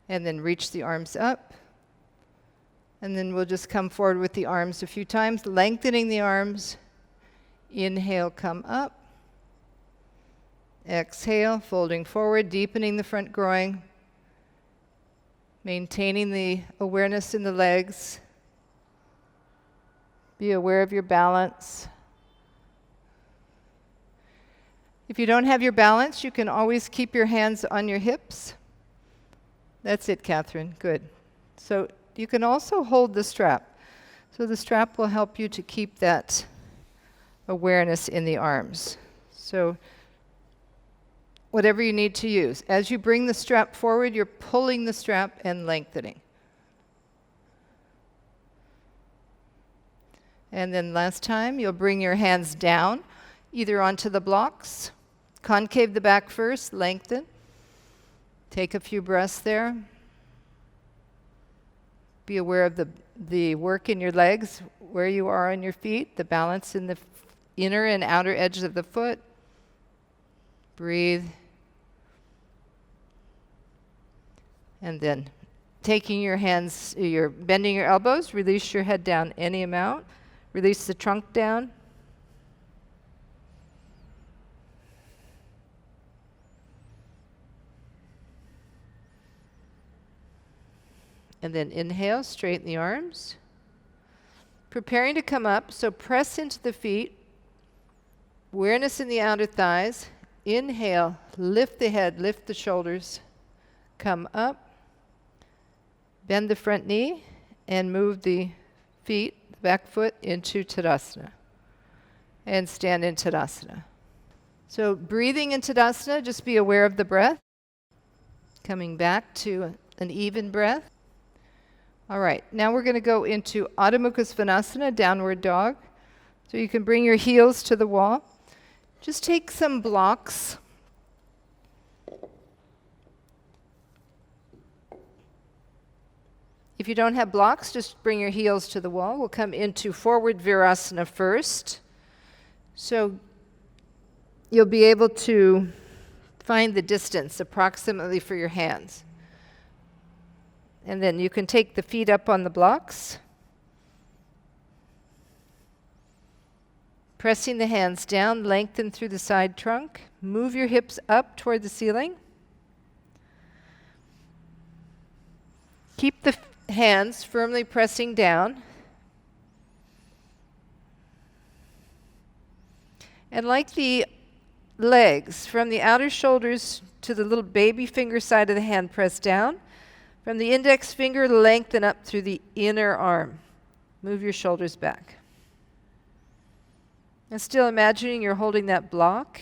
And then reach the arms up. And then we'll just come forward with the arms a few times, lengthening the arms. Inhale, come up. Exhale, folding forward, deepening the front groin. Maintaining the awareness in the legs. Be aware of your balance. If you don't have your balance, you can always keep your hands on your hips. That's it, Catherine. Good. So you can also hold the strap. So the strap will help you to keep that awareness in the arms. So whatever you need to use. As you bring the strap forward, you're pulling the strap and lengthening. And then last time, you'll bring your hands down, either onto the blocks, concave the back first, lengthen. Take a few breaths there. Be aware of the work in your legs, where you are on your feet, the balance in the inner and outer edges of the foot. Breathe. And then taking your hands, you're bending your elbows, release your head down any amount. Release the trunk down. And then inhale, straighten the arms. Preparing to come up, so press into the feet. Awareness in the outer thighs. Inhale, lift the head, lift the shoulders. Come up. Bend the front knee and move the feet, the back foot, into Tadasana. And stand in Tadasana. So breathing in Tadasana, just be aware of the breath. Coming back to an even breath. All right, now we're going to go into Adho Mukha Svanasana, downward dog. So you can bring your heels to the wall. Just take some blocks. If you don't have blocks, just bring your heels to the wall. We'll come into forward Virasana first. So you'll be able to find the distance approximately for your hands. And then you can take the feet up on the blocks. Pressing the hands down, lengthen through the side trunk. Move your hips up toward the ceiling. Keep the hands firmly pressing down. And like the legs, from the outer shoulders to the little baby finger side of the hand, press down. From the index finger, lengthen up through the inner arm. Move your shoulders back. And still imagining you're holding that block.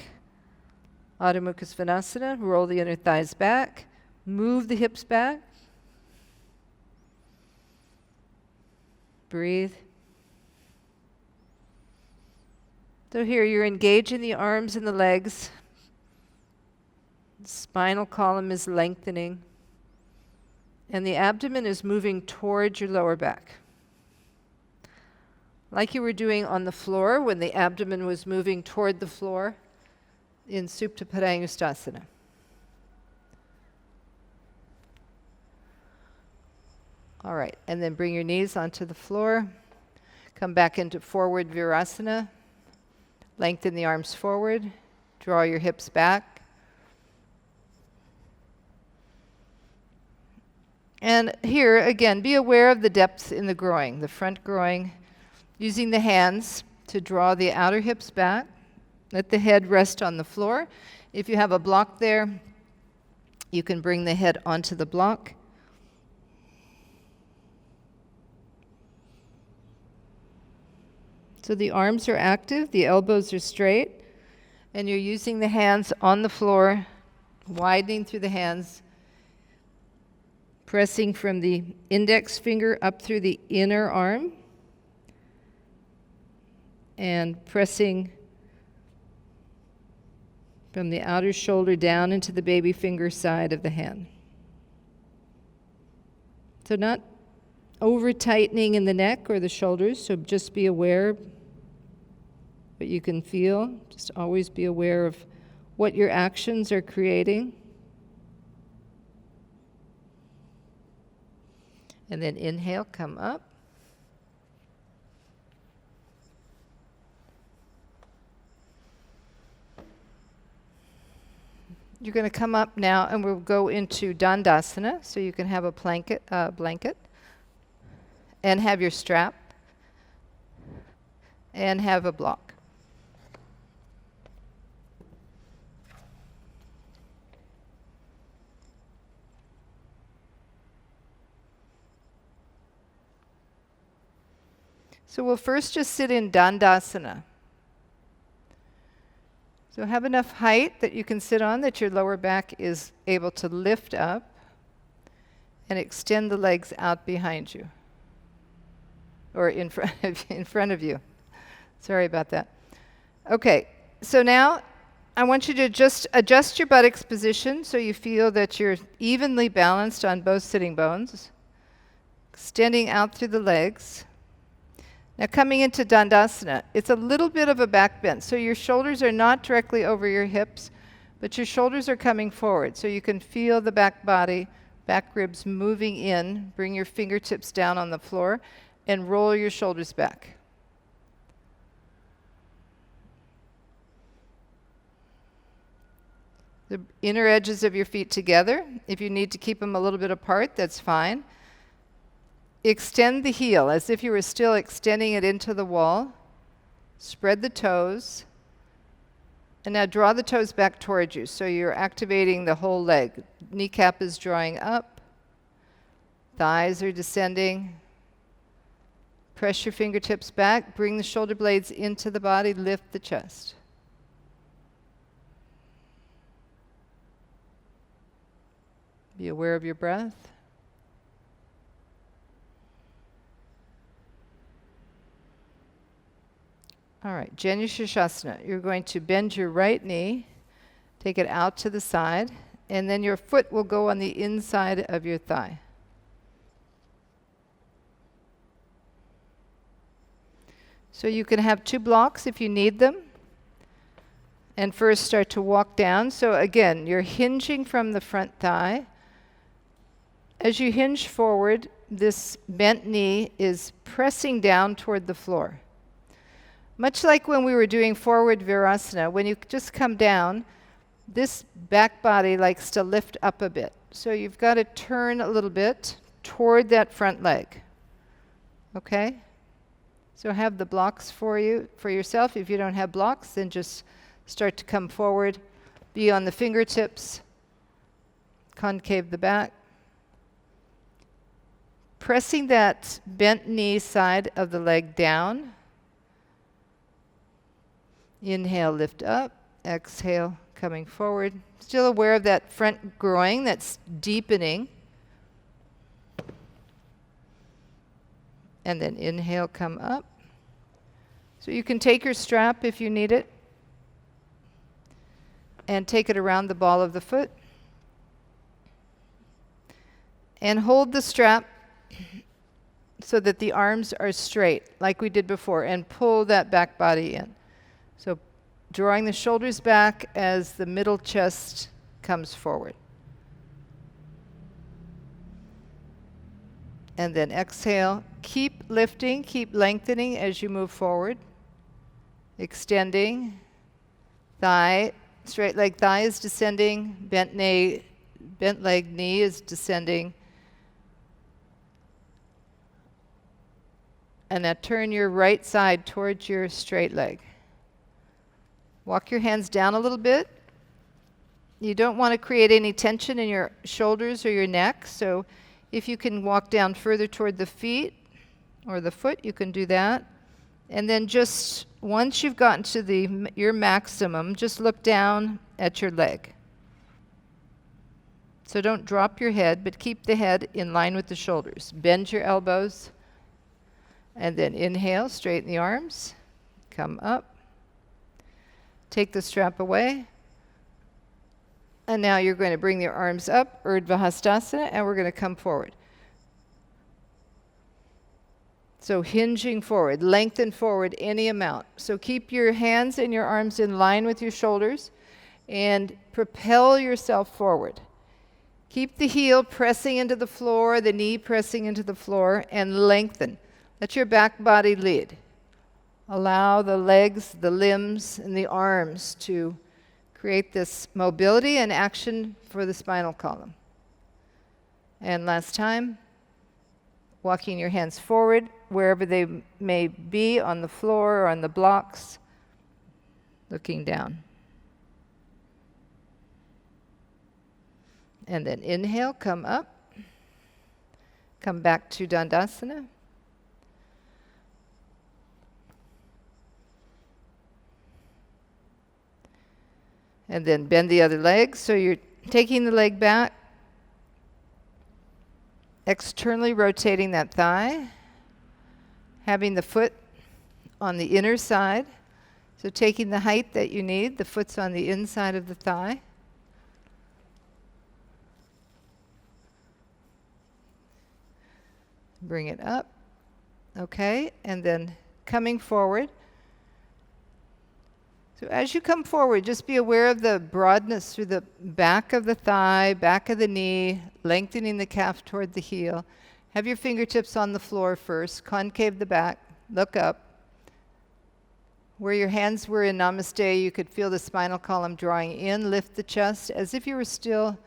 Adho Mukha Svanasana, roll the inner thighs back. Move the hips back. Breathe. So here you're engaging the arms and the legs. The spinal column is lengthening. And the abdomen is moving towards your lower back. Like you were doing on the floor when the abdomen was moving toward the floor in Supta Padangusthasana. All right, and then bring your knees onto the floor. Come back into forward Virasana. Lengthen the arms forward. Draw your hips back. And here, again, be aware of the depth in the groin, the front groin. Using the hands to draw the outer hips back. Let the head rest on the floor. If you have a block there, you can bring the head onto the block. So the arms are active, the elbows are straight, and you're using the hands on the floor, widening through the hands, pressing from the index finger up through the inner arm, and pressing from the outer shoulder down into the baby finger side of the hand. So not over tightening in the neck or the shoulders, so just be aware what you can feel. Just always be aware of what your actions are creating. And then inhale, come up. You're going to come up now and we'll go into Dandasana, so you can have a blanket and have your strap and have a block. So we'll first just sit in Dandasana. So have enough height that you can sit on, that your lower back is able to lift up, and extend the legs out behind you. Or in front of you. Sorry about that. Okay, so now I want you to just adjust your buttocks position so you feel that you're evenly balanced on both sitting bones. Extending out through the legs. Now coming into Dandasana, it's a little bit of a back bend. So your shoulders are not directly over your hips, but your shoulders are coming forward. So you can feel the back body, back ribs moving in. Bring your fingertips down on the floor and roll your shoulders back. The inner edges of your feet together. If you need to keep them a little bit apart, that's fine. extend the heel as if you were still extending it into the wall. Spread the toes. And now draw the toes back towards you, so you're activating the whole leg. Kneecap is drawing up. Thighs are descending. Press your fingertips back. Bring the shoulder blades into the body. Lift the chest. Be aware of your breath. All right, Janu Sirsasana. You're going to bend your right knee, take it out to the side, and then your foot will go on the inside of your thigh. So you can have 2 blocks if you need them. And first start to walk down. So again, you're hinging from the front thigh. As you hinge forward, this bent knee is pressing down toward the floor. Much like when we were doing forward Virasana, when you just come down, this back body likes to lift up a bit. So you've got to turn a little bit toward that front leg. Okay? So have the blocks for yourself. If you don't have blocks, then just start to come forward. Be on the fingertips. Concave the back. Pressing that bent knee side of the leg down. Inhale, lift up. Exhale, coming forward. Still aware of that front groin that's deepening. And then inhale, come up. So you can take your strap if you need it and take it around the ball of the foot. And hold the strap so that the arms are straight, like we did before, and pull that back body in. So drawing the shoulders back as the middle chest comes forward. And then exhale. Keep lifting, keep lengthening as you move forward. Extending. Thigh, straight leg thigh is descending. Bent leg knee is descending. And now turn your right side towards your straight leg. Walk your hands down a little bit. You don't want to create any tension in your shoulders or your neck, so if you can walk down further toward the feet or the foot, you can do that. And then just once you've gotten to your maximum, just look down at your leg. So don't drop your head, but keep the head in line with the shoulders. Bend your elbows. And then inhale, straighten the arms. Come up. Take the strap away. And now you're going to bring your arms up, Urdhva Hastasana, and we're going to come forward. So hinging forward, lengthen forward any amount. So keep your hands and your arms in line with your shoulders and propel yourself forward. Keep the heel pressing into the floor, the knee pressing into the floor, and lengthen. Let your back body lead. Allow the legs, the limbs, and the arms to create this mobility and action for the spinal column. And last time, walking your hands forward, wherever they may be, on the floor or on the blocks, looking down. And then inhale, come up. Come back to Dandasana. And then bend the other leg. So you're taking the leg back, externally rotating that thigh, having the foot on the inner side. So taking the height that you need, the foot's on the inside of the thigh. Bring it up. Okay, and then coming forward. So as you come forward, just be aware of the broadness through the back of the thigh, back of the knee, lengthening the calf toward the heel. Have your fingertips on the floor first. Concave the back. Look up. Where your hands were in Namaste, you could feel the spinal column drawing in. Lift the chest as if you were still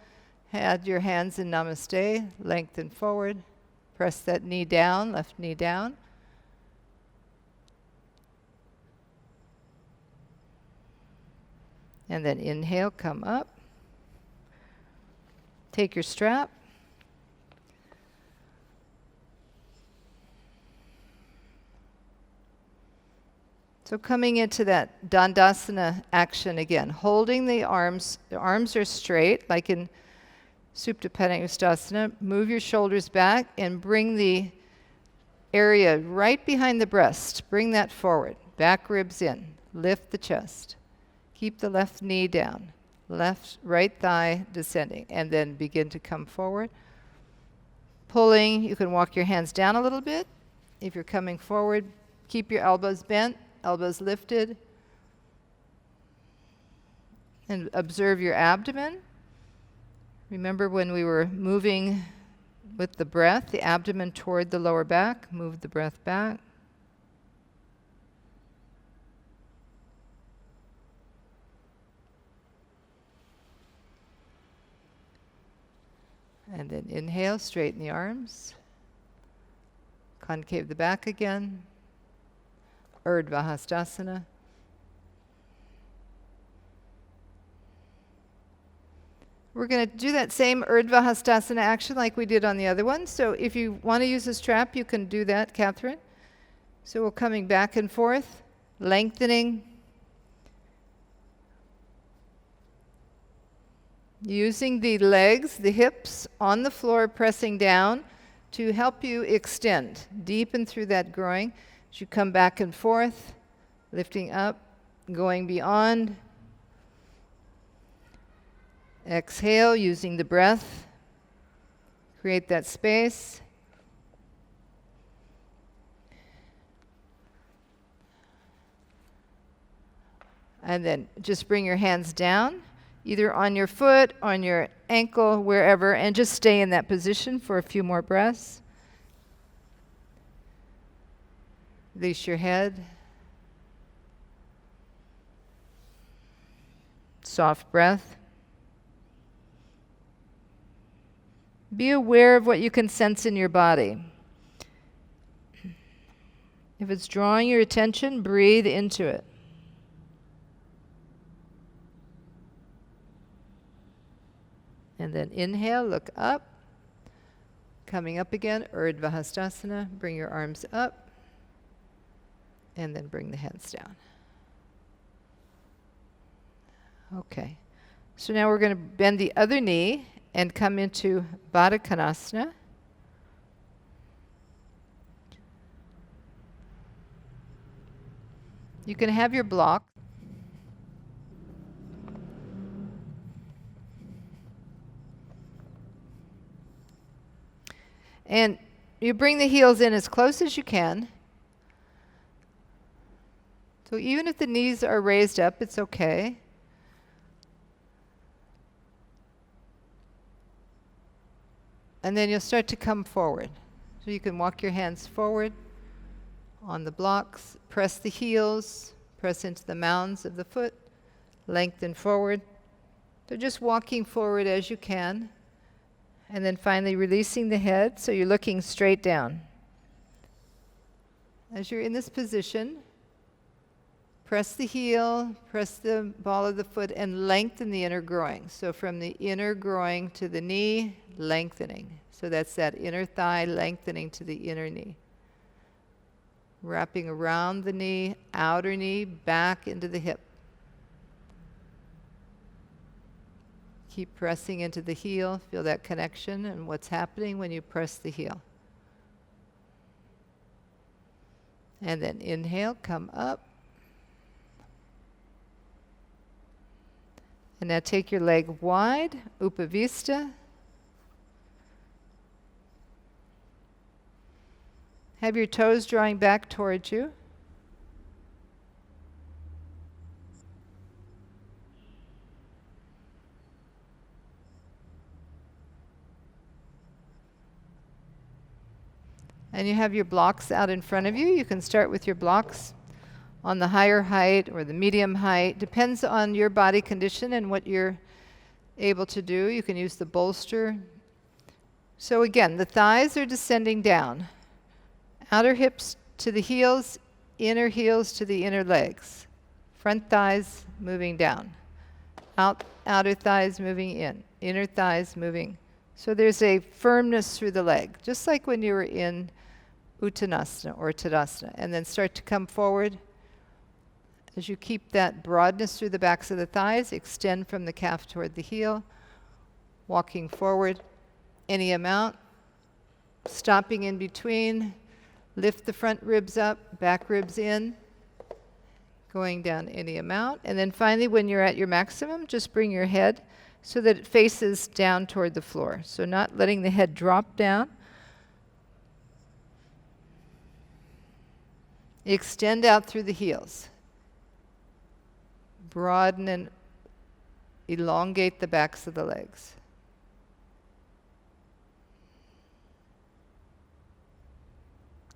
had your hands in Namaste. Lengthen forward. Press that knee down, left knee down. And then inhale, come up. Take your strap. So coming into that Dandasana action again, holding the arms are straight, like in Supta Padangusthasana. Move your shoulders back and bring the area right behind the breast. Bring that forward. Back ribs in. Lift the chest. Keep the left knee down. Right thigh descending. And then begin to come forward. Pulling, you can walk your hands down a little bit. If you're coming forward, keep your elbows bent, elbows lifted. And observe your abdomen. Remember when we were moving with the breath, the abdomen toward the lower back, move the breath back. And then inhale, straighten the arms. Concave the back again. Urdhva Hastasana. We're going to do that same Urdhva Hastasana action like we did on the other one. So if you want to use a strap, you can do that, Catherine. So we're coming back and forth, lengthening. Using the legs, the hips on the floor, pressing down to help you extend, deepen through that groin. As you come back and forth, lifting up, going beyond. Exhale, using the breath. Create that space. And then just bring your hands down, either on your foot, on your ankle, wherever, and just stay in that position for a few more breaths. Release your head. Soft breath. Be aware of what you can sense in your body. If it's drawing your attention, breathe into it. And then inhale, look up. Coming up again, Urdhva Hastasana. Bring your arms up. And then bring the hands down. Okay. So now we're going to bend the other knee and come into Baddha Konasana. You can have your block. And you bring the heels in as close as you can. So even if the knees are raised up, it's okay. And then you'll start to come forward. So you can walk your hands forward on the blocks, press the heels, press into the mounds of the foot, lengthen forward. So just walking forward as you can. And then finally releasing the head, so you're looking straight down. As you're in this position, press the heel, press the ball of the foot, and lengthen the inner groin. So from the inner groin to the knee, lengthening. So that's that inner thigh lengthening to the inner knee. Wrapping around the knee, outer knee, back into the hip. Keep pressing into the heel. Feel that connection and what's happening when you press the heel. And then inhale, come up. And now take your leg wide, Upavistha. Have your toes drawing back towards you. And you have your blocks out in front of you. You can start with your blocks on the higher height or the medium height. Depends on your body condition and what you're able to do. You can use the bolster. So again, the thighs are descending down. Outer hips to the heels, inner heels to the inner legs. Front thighs moving down. Outer thighs moving in. Inner thighs moving. So there's a firmness through the leg, just like when you were in Uttanasana or Tadasana. And then start to come forward. As you keep that broadness through the backs of the thighs, extend from the calf toward the heel, walking forward any amount, stopping in between, lift the front ribs up, back ribs in, going down any amount. And then finally, when you're at your maximum, just bring your head so that it faces down toward the floor. So not letting the head drop down. Extend out through the heels. Broaden and elongate the backs of the legs.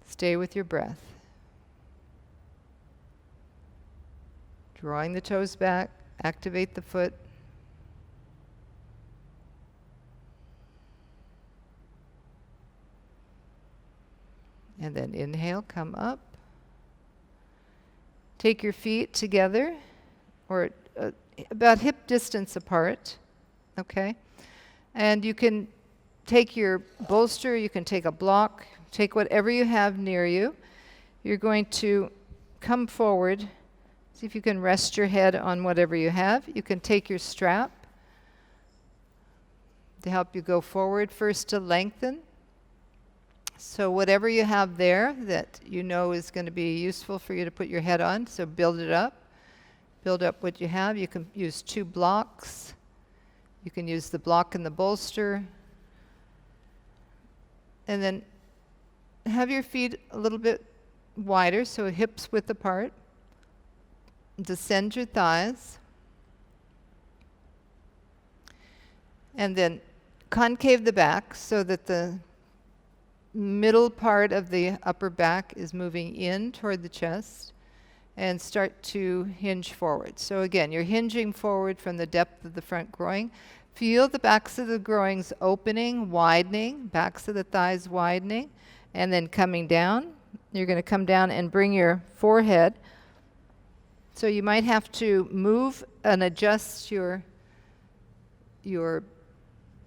Stay with your breath. Drawing the toes back, activate the foot. And then inhale, come up. Take your feet together, or about hip distance apart, okay? And you can take your bolster, you can take a block, take whatever you have near you. You're going to come forward. See if you can rest your head on whatever you have. You can take your strap to help you go forward, first to lengthen. So whatever you have there that you know is going to be useful for you to put your head on, so build it up. Build up what you have. You can use 2 blocks. You can use the block and the bolster. And then have your feet a little bit wider, so hips width apart. Descend your thighs. And then concave the back so that the middle part of the upper back is moving in toward the chest. And start to hinge forward. So again, you're hinging forward from the depth of the front groin. Feel the backs of the groins opening, widening, backs of the thighs widening, and then coming down. You're going to come down and bring your forehead. So you might have to move and adjust your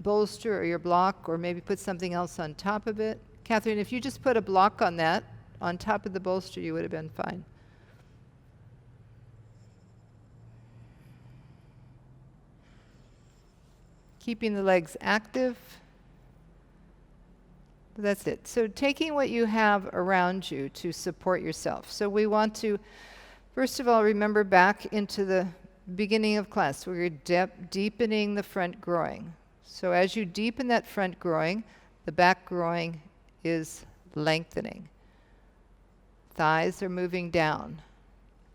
bolster or your block, or maybe put something else on top of it. Catherine, if you just put a block on that, on top of the bolster, you would have been fine. Keeping the legs active. That's it. So taking what you have around you to support yourself. So we want to, first of all, remember back into the beginning of class. We're deepening the front groin. So as you deepen that front groin, the back groin is lengthening. Thighs are moving down.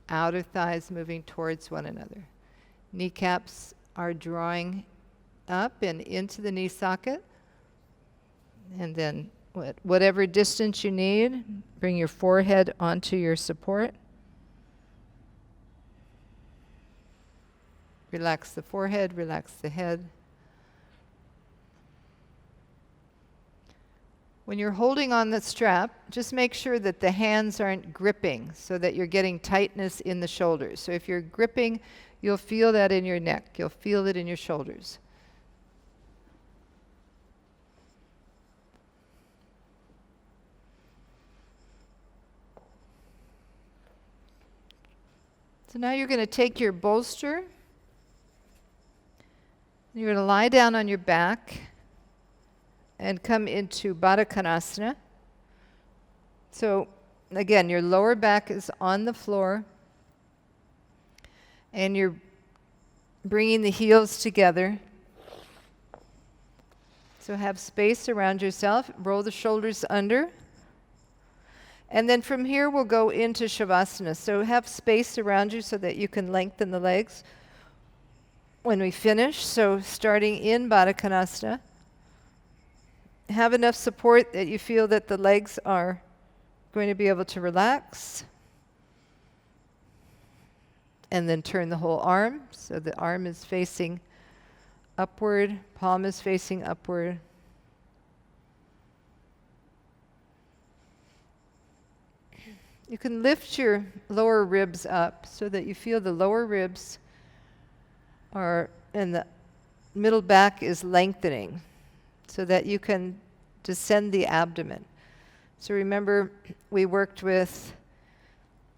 Outer thighs moving towards one another. Kneecaps are drawing up and into the knee socket. And then whatever distance you need, bring your forehead onto your support. Relax the forehead, relax the head. When you're holding on the strap, just make sure that the hands aren't gripping so that you're getting tightness in the shoulders. So if you're gripping, you'll feel that in your neck. You'll feel it in your shoulders. So now you're going to take your bolster. You're going to lie down on your back and come into Baddha Konasana. So again, your lower back is on the floor and you're bringing the heels together. So have space around yourself. Roll the shoulders under. And then from here we'll go into Savasana. So have space around you so that you can lengthen the legs when we finish. So starting in Baddha Konasana, have enough support that you feel that the legs are going to be able to relax. And then turn the whole arm. So the arm is facing upward, palm is facing upward. You can lift your lower ribs up so that you feel the lower ribs are, and the middle back is lengthening so that you can descend the abdomen. So remember, we worked with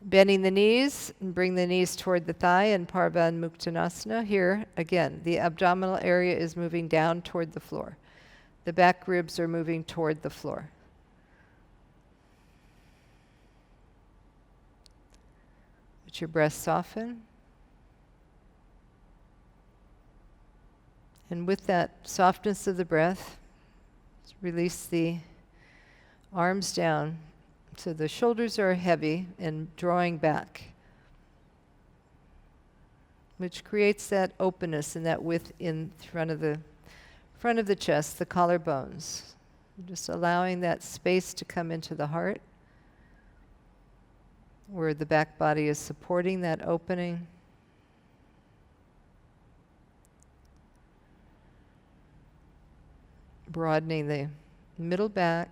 bending the knees and bring the knees toward the thigh in Parva and Muktanasana. Here, again, the abdominal area is moving down toward the floor. The back ribs are moving toward the floor. Let your breath soften. And with that softness of the breath, release the arms down so the shoulders are heavy and drawing back, which creates that openness and that width in front of the chest, the collarbones. Just allowing that space to come into the heart, where the back body is supporting that opening. Broadening the middle back.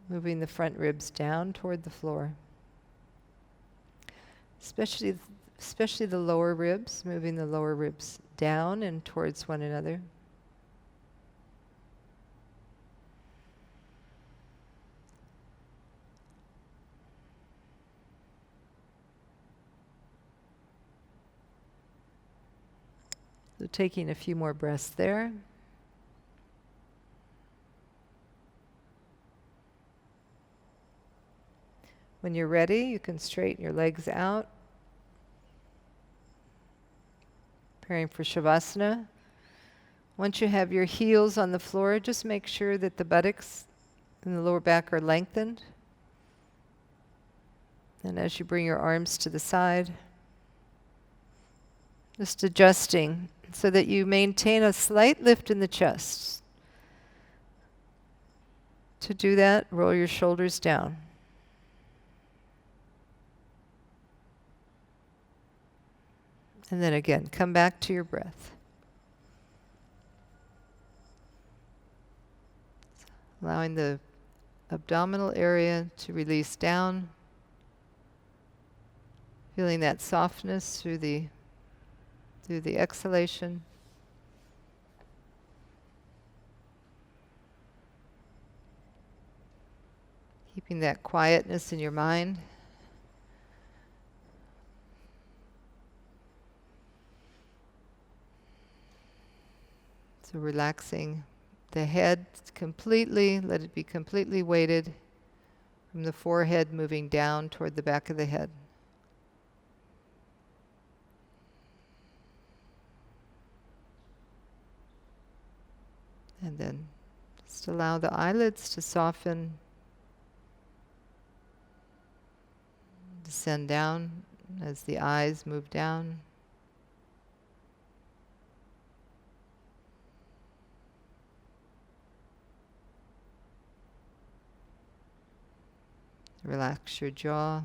Moving the front ribs down toward the floor. Especially the lower ribs, moving the lower ribs down and towards one another. So taking a few more breaths there. When you're ready, you can straighten your legs out. Preparing for Shavasana. Once you have your heels on the floor, just make sure that the buttocks and the lower back are lengthened. And as you bring your arms to the side, just adjusting so that you maintain a slight lift in the chest. To do that, roll your shoulders down. And then again, come back to your breath. Allowing the abdominal area to release down. Feeling that softness through the exhalation. Keeping that quietness in your mind. So relaxing the head completely, let it be completely weighted from the forehead moving down toward the back of the head. And then just allow the eyelids to soften, descend down as the eyes move down. Relax your jaw.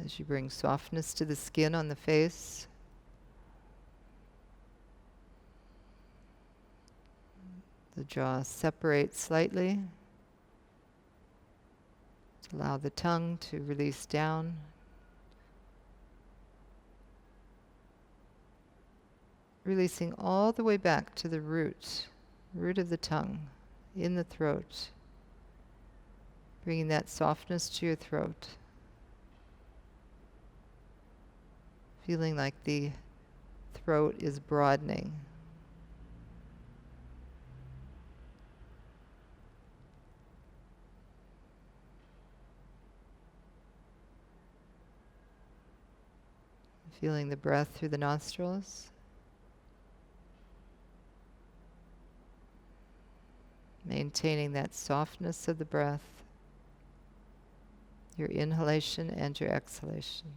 As you bring softness to the skin on the face. The jaw separates slightly. Allow the tongue to release down. Releasing all the way back to the root of the tongue, in the throat. Bringing that softness to your throat. Feeling like the throat is broadening. Feeling the breath through the nostrils. Maintaining that softness of the breath, your inhalation and your exhalation.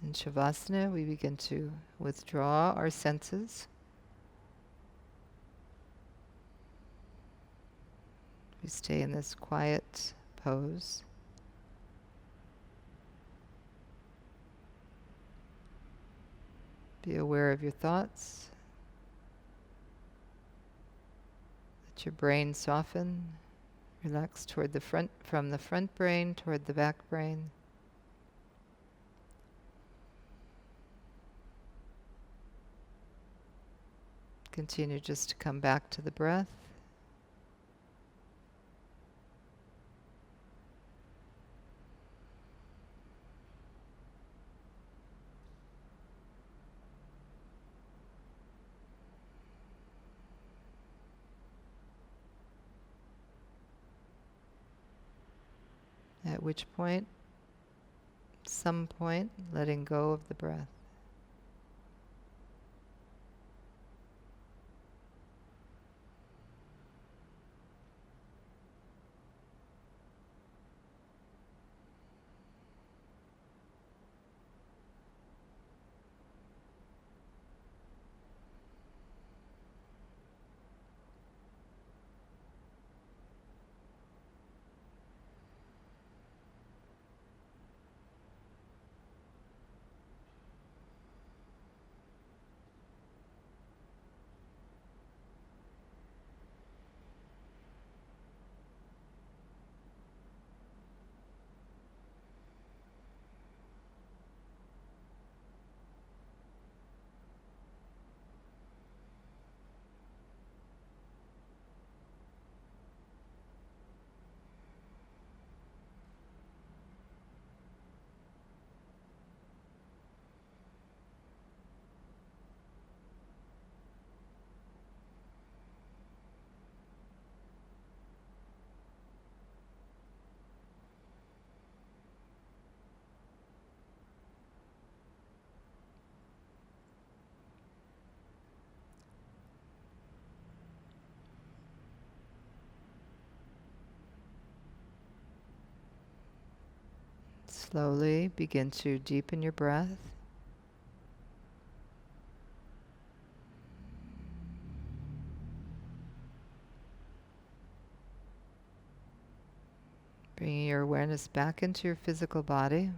In Shavasana, we begin to withdraw our senses. We stay in this quiet pose. Be aware of your thoughts. Let your brain soften, relax toward the front, from the front brain toward the back brain. Continue just to come back to the breath. At which point, some point, letting go of the breath. Slowly begin to deepen your breath. Bringing your awareness back into your physical body.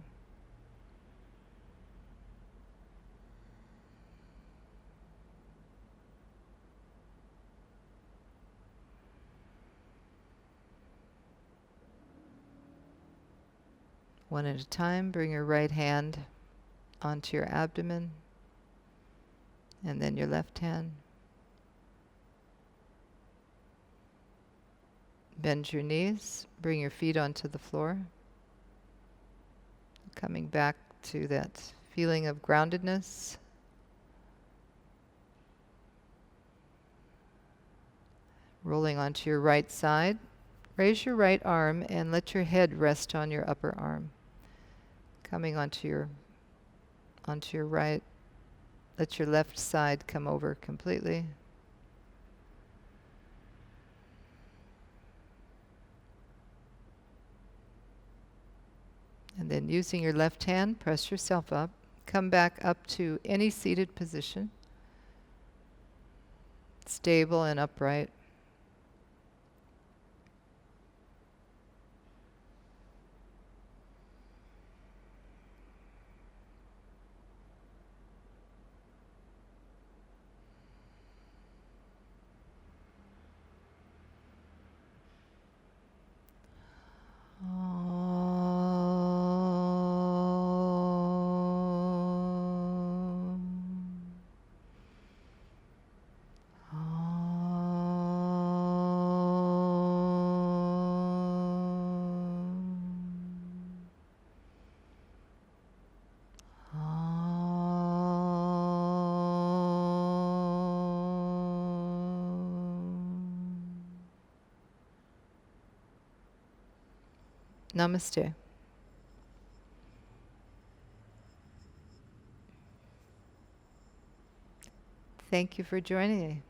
One at a time, bring your right hand onto your abdomen, and then your left hand. Bend your knees, bring your feet onto the floor. Coming back to that feeling of groundedness. Rolling onto your right side. Raise your right arm and let your head rest on your upper arm. Coming onto your right. Let your left side come over completely. And then using your left hand, press yourself up. Come back up to any seated position. Stable and upright. Namaste. Thank you for joining me.